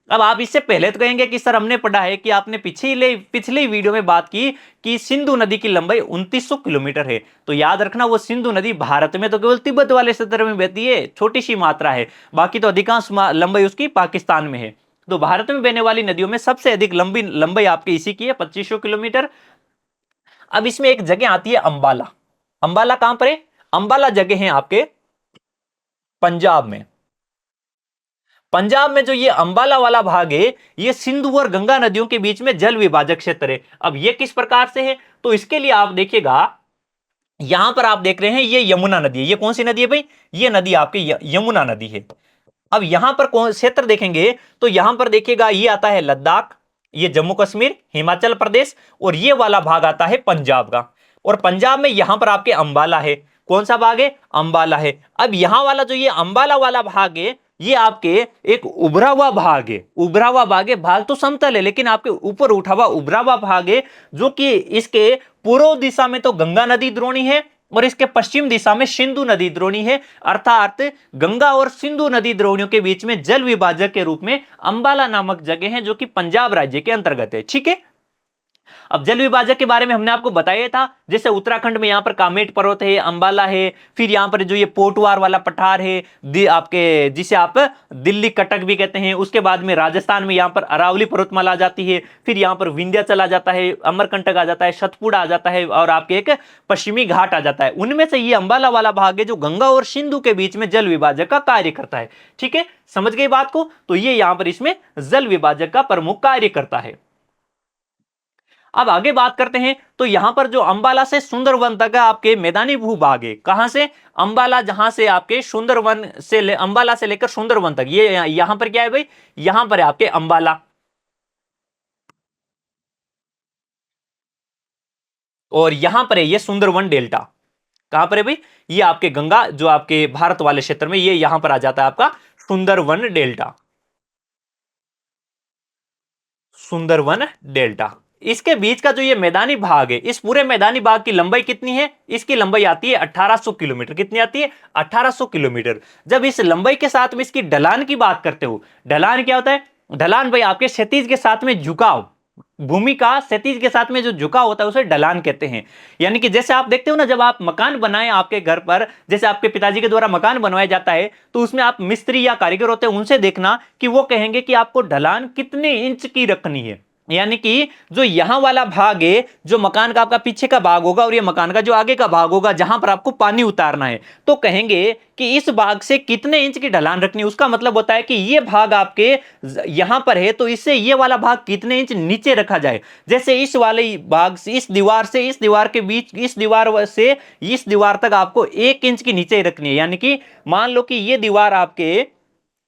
[SPEAKER 1] अब आप इससे पहले तो कहेंगे कि सर हमने पढ़ा है कि आपने पिछले वीडियो में बात की कि सिंधु नदी की लंबाई 2900 किलोमीटर है। तो याद रखना वो सिंधु नदी भारत में तो केवल तिब्बत वाले क्षेत्र में बहती है, छोटी सी मात्रा है, बाकी तो अधिकांश लंबाई उसकी पाकिस्तान में है। तो भारत में बहने वाली नदियों में सबसे अधिक लंबाई आपकी इसी की है 2500 किलोमीटर। अब इसमें एक जगह आती है अंबाला। अंबाला कहां पर है? अंबाला जगह है आपके पंजाब में। पंजाब में जो ये अंबाला वाला भाग है ये सिंधु और गंगा नदियों के बीच में जल विभाजक क्षेत्र है। अब ये किस प्रकार से है तो इसके लिए आप देखिएगा, यहां पर आप देख रहे हैं ये यमुना नदी है। ये कौन सी नदी है भाई? ये नदी आपकी यमुना नदी है। अब यहां पर कौन क्षेत्र देखेंगे तो यहां पर देखिएगा ये आता है लद्दाख, ये जम्मू कश्मीर, हिमाचल प्रदेश और ये वाला भाग आता है पंजाब का। और पंजाब में यहां पर आपके अंबाला है। कौन सा भाग है? अंबाला है। अब यहां वाला जो ये अंबाला वाला भाग है ये आपके एक उभरा हुआ भाग है। उभरा हुआ भाग है, भाग तो समतल है लेकिन आपके ऊपर उठा हुआ उभरा हुआ भाग है, जो कि इसके पूर्व दिशा में तो गंगा नदी द्रोणी है और इसके पश्चिम दिशा में सिंधु नदी द्रोणी है। अर्थात गंगा और सिंधु नदी द्रोणियों के बीच में जल विभाजक के रूप में अंबाला नामक जगह है जो कि पंजाब राज्य के अंतर्गत है। ठीक है, अब जल विभाजक के बारे में हमने आपको बताया था, जैसे उत्तराखंड में यहाँ पर कामेट पर्वत है, अंबाला है, फिर यहाँ पर जो ये पोटवार वाला पठार है आपके, जिसे आप दिल्ली कटक भी कहते हैं। उसके बाद में राजस्थान में यहाँ पर अरावली पर्वतमाला आ जाती है, फिर यहाँ पर विंध्याचल आ जाता है, अमरकंटक आ जाता है, सतपुड़ा आ जाता है और आपके एक पश्चिमी घाट आ जाता है। उनमें से ये अंबाला वाला भाग है जो गंगा और सिंधु के बीच में जल विभाजक का कार्य करता है। ठीक है, समझ गए बात को? तो ये यहाँ पर इसमें जल विभाजक का प्रमुख कार्य करता है। अब आगे बात करते हैं तो यहां पर जो अंबाला से सुंदरवन तक आपके मैदानी भूभाग है। कहां से? अंबाला, जहां से आपके सुंदरवन से अंबाला से लेकर सुंदरवन तक, ये यहां पर क्या है भाई? यहां पर है आपके अंबाला और यहां पर है ये सुंदरवन डेल्टा। कहां पर है भाई? ये आपके गंगा जो आपके भारत वाले क्षेत्र में ये यहां पर आ जाता है आपका सुंदरवन डेल्टा। सुंदरवन डेल्टा, इसके बीच का जो ये मैदानी भाग है, इस पूरे मैदानी भाग की लंबाई कितनी है? इसकी लंबाई आती है 1800 किलोमीटर। कितनी आती है? 1800 किलोमीटर। जब इस लंबाई के साथ में इसकी ढलान की बात करते हो, ढलान क्या होता है? ढलान भाई आपके क्षैतिज के साथ में झुकाव, भूमि का क्षैतिज के साथ में जो झुकाव होता है उसे ढलान कहते हैं। यानी कि जैसे आप देखते हो ना, जब आप मकान बनाए आपके घर पर, जैसे आपके पिताजी के द्वारा मकान बनवाया जाता है तो उसमें आप मिस्त्री या कारीगर होते हैं, उनसे देखना कि वो कहेंगे कि आपको ढलान कितने इंच की रखनी है। यानी कि जो यहां वाला भाग है, जो मकान का आपका पीछे का भाग होगा और ये मकान का जो आगे का भाग होगा जहां पर आपको पानी उतारना है, तो कहेंगे कि इस भाग से कितने इंच की ढलान रखनी है। उसका मतलब होता है कि ये भाग आपके यहां पर है तो इससे ये वाला भाग कितने इंच नीचे रखा जाए। जैसे इस वाले भाग से, इस दीवार से इस दीवार के बीच, इस दीवार से इस दीवार तक आपको 1 इंच की नीचे रखनी है। यानी कि मान लो कि ये दीवार आपके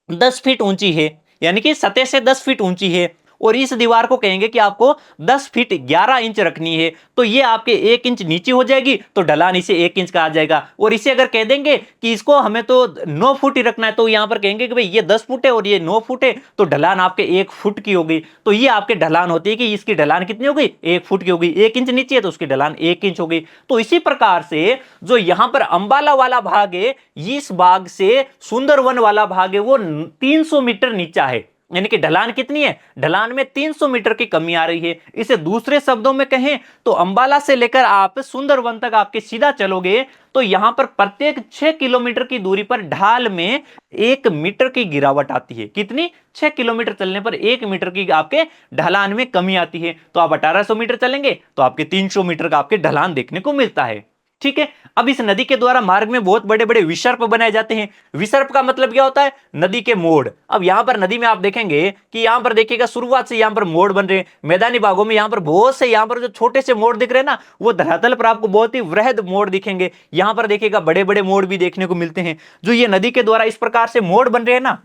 [SPEAKER 1] 10 फीट ऊंची है, यानी कि सतह से 10 फीट ऊंची है और इस दीवार को कहेंगे कि आपको 10 फीट 11 इंच रखनी है, तो ये आपके 1 इंच नीचे हो जाएगी तो ढलान इसे 1 इंच का आ जाएगा। और इसे अगर कह देंगे कि इसको हमें तो 9 फुट ही रखना है, तो यहां पर कहेंगे कि भाई ये 10 फुट है और ये 9 फुट है, तो ढलान आपके 1 फुट की हो गई। तो ये आपके ढलान होती है कि इसकी ढलान कितनी हो गई? 1 फुट की हो गई। 1 इंच नीचे है तो उसकी ढलान 1 इंच हो गई। तो इसी प्रकार से जो यहां पर अंबाला वाला भाग है, इस भाग से सुंदरवन वाला भाग है वो 300 मीटर नीचा है। यानी कि ढलान कितनी है, ढलान में 300 मीटर की कमी आ रही है। इसे दूसरे शब्दों में कहें तो अंबाला से लेकर आप सुंदरवन तक आपके सीधा चलोगे तो यहां पर प्रत्येक 6 किलोमीटर की दूरी पर ढाल में 1 मीटर की गिरावट आती है। कितनी, 6 किलोमीटर चलने पर 1 मीटर की आपके ढलान में कमी आती है। तो आप 1800 मीटर चलेंगे तो आपके 300 मीटर का आपके ढलान देखने को मिलता है। ठीक है। अब इस नदी के द्वारा मार्ग में बहुत बड़े बड़े विसर्प बनाए जाते हैं। विसर्प का मतलब क्या होता है, नदी के मोड़। अब यहां पर नदी में आप देखेंगे कि यहां पर देखिएगा शुरुआत से यहां पर मोड़ बन रहे हैं। मैदानी भागों में यहां पर बहुत से, यहां पर जो छोटे से मोड़ दिख रहे हैं ना, वो धरातल पर आपको बहुत ही वृहद मोड़ दिखेंगे। यहां पर देखिएगा बड़े बड़े मोड़ भी देखने को मिलते हैं। जो ये नदी के द्वारा इस प्रकार से मोड़ बन रहे हैं ना,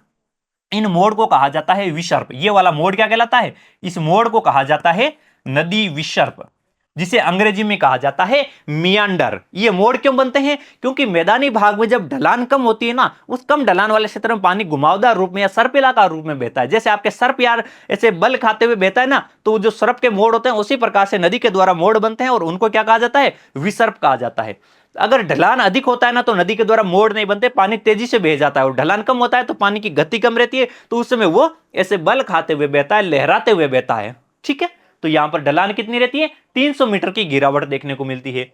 [SPEAKER 1] इन मोड़ को कहा जाता है विसर्प। ये वाला मोड़ क्या कहलाता है, इस मोड़ को कहा जाता है नदी विसर्प, जिसे अंग्रेजी में कहा जाता है मियांडर। ये मोड़ क्यों बनते हैं, क्योंकि मैदानी भाग में जब ढलान कम होती है ना, उस कम ढलान वाले क्षेत्र में पानी घुमावदार रूप में या सर्पिलाकार रूप में बहता है। जैसे आपके सर्प यार ऐसे बल खाते हुए बहता है ना, तो जो सर्प के मोड़ होते हैं उसी प्रकार से नदी के द्वारा मोड़ बनते हैं और उनको क्या कहा जाता है, विसर्प कहा जाता है। अगर ढलान अधिक होता है ना तो नदी के द्वारा मोड़ नहीं बनते, पानी तेजी से बह जाता है। और ढलान कम होता है तो पानी की गति कम रहती है, तो उस समय वो ऐसे बल खाते हुए बहता है, लहराते हुए बहता है। ठीक है। तो यहां पर ढलान कितनी रहती है, 300 मीटर की गिरावट देखने को मिलती है।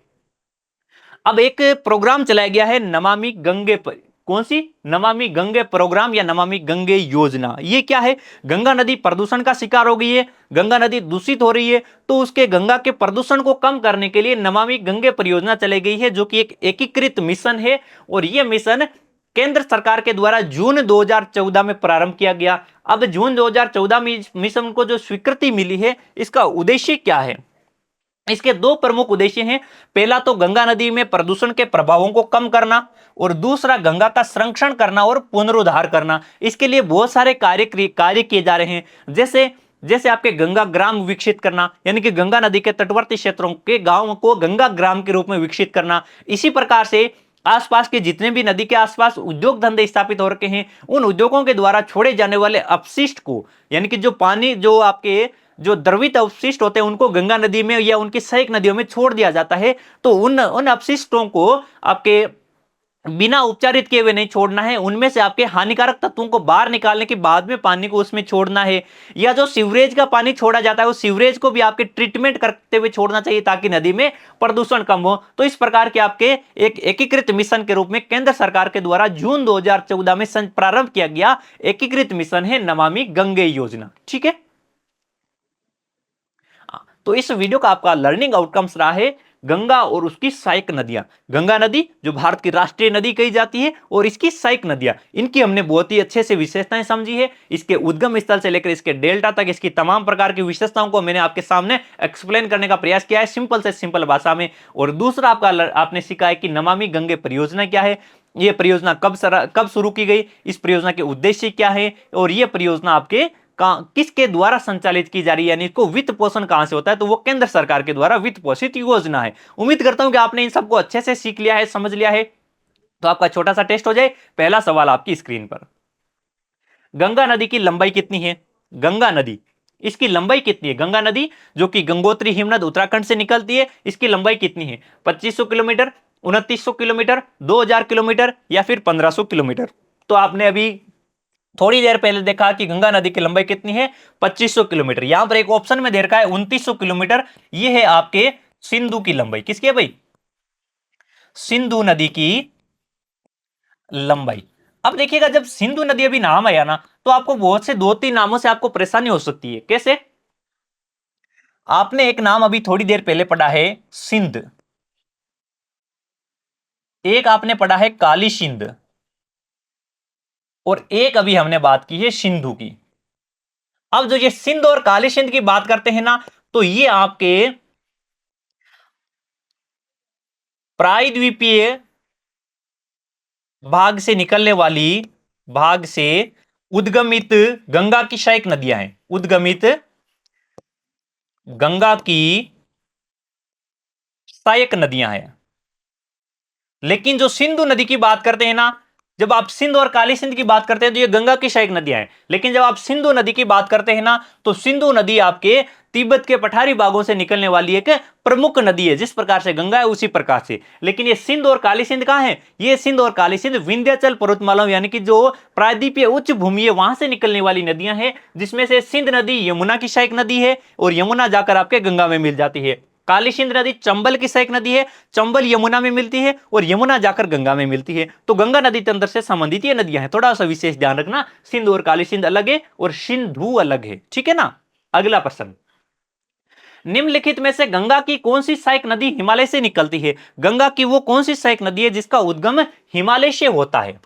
[SPEAKER 1] अब एक प्रोग्राम चलाया गया है नमामि गंगे पर, कौन सी, नमामि गंगे प्रोग्राम या नमामि गंगे योजना। ये क्या है, गंगा नदी प्रदूषण का शिकार हो गई है, गंगा नदी दूषित हो रही है, तो उसके गंगा के प्रदूषण को कम करने के लिए नमामि गंगे परियोजना चलाई गई है, जो कि एक एकीकृत मिशन है। और यह मिशन केंद्र सरकार के द्वारा जून 2014 में प्रारंभ किया गया। अब जून 2014 में इस मिशन को जो स्वीकृति मिली है, इसका उद्देश्य क्या है, इसके दो प्रमुख उद्देश्य हैं। पहला तो गंगा नदी में प्रदूषण के प्रभावों को कम करना, और दूसरा गंगा का संरक्षण करना और पुनरुद्धार करना। इसके लिए बहुत सारे कार्य किए जा रहे हैं। जैसे जैसे आपके गंगा ग्राम विकसित करना, यानी कि गंगा नदी के तटवर्ती क्षेत्रों के गांवों को गंगा ग्राम के रूप में विकसित करना। इसी प्रकार से आसपास के जितने भी नदी के आसपास उद्योग धंधे स्थापित हो रखे हैं, उन उद्योगों के द्वारा छोड़े जाने वाले अपशिष्ट को, यानी कि जो पानी, जो आपके जो द्रवित अवशिष्ट होते हैं, उनको गंगा नदी में या उनकी सहायक नदियों में छोड़ दिया जाता है। तो उन उन अपशिष्टों को आपके बिना उपचारित किए हुए नहीं छोड़ना है, उनमें से आपके हानिकारक तत्वों को बाहर निकालने के बाद में पानी को उसमें छोड़ना है। या जो सीवरेज का पानी छोड़ा जाता है, उस सीवरेज को भी आपके ट्रीटमेंट करते हुए छोड़ना चाहिए, ताकि नदी में प्रदूषण कम हो। तो इस प्रकार के आपके एक एकीकृत मिशन के रूप में केंद्र सरकार के द्वारा जून 2014 में प्रारंभ किया गया एकीकृत मिशन है नमामि गंगे योजना। ठीक है। तो इस वीडियो का आपका लर्निंग आउटकम्स रहा है गंगा और उसकी सहायक नदियां। गंगा नदी जो भारत की राष्ट्रीय नदी कही जाती है, और इसकी सहायक नदियां, इनकी हमने बहुत ही अच्छे से विशेषताएं समझी है। इसके उद्गम स्थल से लेकर इसके डेल्टा तक इसकी तमाम प्रकार की विशेषताओं को मैंने आपके सामने एक्सप्लेन करने का प्रयास किया है, सिंपल से सिंपल भाषा में। और दूसरा आपने सीखा है कि नमामि गंगे परियोजना क्या है, यह परियोजना कब शुरू की गई, इस परियोजना के उद्देश्य क्या है, और यह परियोजना आपके किसके द्वारा संचालित की जा रही है, यानी इसको वित्त पोषण कहां से होता है, तो वो केंद्र सरकार के द्वारा वित्त पोषित योजना है। उम्मीद करता हूं कि आपने इन सबको अच्छे से सीख लिया है, समझ लिया है। तो आपका छोटा सा टेस्ट हो जाए। पहला सवाल आपकी स्क्रीन पर, गंगा नदी की लंबाई कितनी है, गंगा नदी, इसकी लंबाई कितनी है, गंगा नदी जो कि गंगोत्री हिमनद उत्तराखंड से निकलती है, इसकी लंबाई कितनी है, 2500 किलोमीटर, 2900 किलोमीटर, 2000 किलोमीटर, या फिर 1500 किलोमीटर। तो आपने अभी थोड़ी देर पहले देखा कि गंगा नदी की लंबाई कितनी है, 2500 किलोमीटर। यहां पर एक ऑप्शन में दे रखा है 2900 किलोमीटर। यह है आपके सिंधु की लंबाई, किसकी है भाई, सिंधु नदी की लंबाई। अब देखिएगा, जब सिंधु नदी अभी नाम आया ना, तो आपको बहुत से 2-3 नामों से आपको परेशानी हो सकती है। कैसे, आपने एक नाम अभी थोड़ी देर पहले पढ़ा है सिंध, एक आपने पढ़ा है काली सिंध, और एक अभी हमने बात की है सिंधु की। अब जो ये सिंध और काली सिंध की बात करते हैं ना, तो ये आपके प्रायद्वीपीय भाग से निकलने वाली, भाग से उद्गमित गंगा की सहायक नदियां हैं, उद्गमित गंगा की सहायक नदियां हैं। लेकिन जो सिंधु नदी की बात करते हैं ना, जब आप सिंध और काली सिंध की बात करते हैं तो ये गंगा की सहायक नदियां हैं, लेकिन जब आप सिंधु नदी की बात करते हैं ना, तो सिंधु नदी आपके तिब्बत के पठारी भागों से निकलने वाली एक प्रमुख नदी है। जिस प्रकार से गंगा है उसी प्रकार से, लेकिन ये सिंध और काली सिंध कहां है? ये सिंध और काली सिंध विंध्याचल पर्वतमाला यानी कि जो प्रायद्वीपीय उच्च भूमि है वहां से निकलने वाली नदियां हैं, जिसमें से सिंध नदी यमुना की सहायक नदी है और यमुना जाकर आपके गंगा में मिल जाती है। काली सिंध नदी चंबल की सहायक नदी है, चंबल यमुना में मिलती है और यमुना जाकर गंगा में मिलती है। तो गंगा नदी तंत्र से संबंधित ये नदियां हैं। थोड़ा सा विशेष ध्यान रखना, सिंध और काली सिंध अलग है और सिंधु अलग है, ठीक है ना। अगला प्रश्न, निम्नलिखित में से गंगा की कौन सी सहायक नदी हिमालय से निकलती है? गंगा की वो कौन सी सहायक नदी है जिसका उद्गम हिमालय से होता है?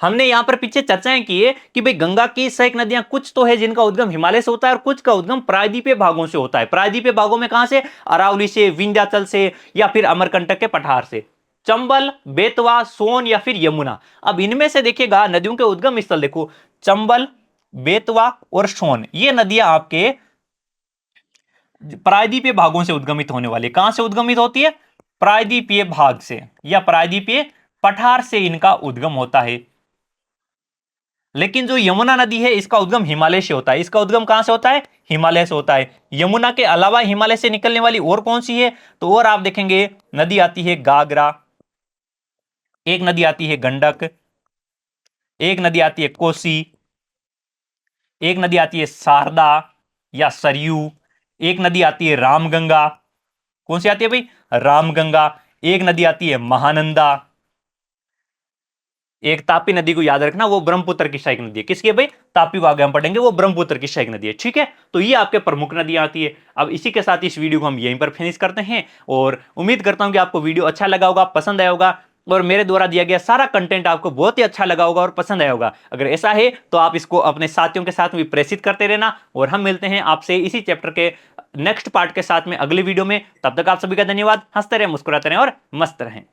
[SPEAKER 1] हमने यहां पर पीछे चर्चाएं की है कि भाई गंगा की सहायक नदियां कुछ तो है जिनका उद्गम हिमालय से होता है और कुछ का उद्गम प्रायद्वीपीय भागों से होता है। प्रायद्वीपीय भागों में कहां से? अरावली से, विंध्याचल से या फिर अमरकंटक के पठार से। चंबल, बेतवा, सोन या फिर यमुना। अब इनमें से देखिएगा नदियों के उद्गम स्थल देखो, चंबल, बेतवा और सोन, ये नदियां आपके प्रायद्वीपीय भागों से उद्गमित होने वाली। कहां से उद्गमित होती है? प्रायद्वीपीय भाग से या प्रायद्वीपीय पठार से इनका उद्गम होता है। लेकिन जो यमुना नदी है इसका उद्गम हिमालय से होता है। इसका उद्गम कहां से होता है? हिमालय से होता है। यमुना के अलावा हिमालय से निकलने वाली और कौन सी है? तो और आप देखेंगे नदी आती है गागरा, एक नदी आती है गंडक, एक नदी आती है कोसी, एक नदी आती है शारदा या सरयू, एक नदी आती है रामगंगा। कौन सी आती है भाई? रामगंगा। एक नदी आती है महानंदा। एक तापी नदी को याद रखना, वो ब्रह्मपुत्र की सहायक नदी है। किसकी है भाई? तापी को आगे हम पढ़ेंगे, वो ब्रह्मपुत्र की सहायक नदी है, ठीक है। तो ये आपके प्रमुख नदियां आती है। अब इसी के साथ इस वीडियो को हम यहीं पर फिनिश करते हैं और उम्मीद करता हूं कि आपको वीडियो अच्छा लगा होगा, पसंद आया होगा और मेरे द्वारा दिया गया सारा कंटेंट आपको बहुत ही अच्छा लगा होगा और पसंद आया होगा। अगर ऐसा है तो आप इसको अपने साथियों के साथ भी प्रेषित करते रहना और हम मिलते हैं आपसे इसी चैप्टर के नेक्स्ट पार्ट के साथ में अगली वीडियो में। तब तक आप सभी का धन्यवाद। हंसते रहे, मुस्कुराते रहे और मस्त रहें।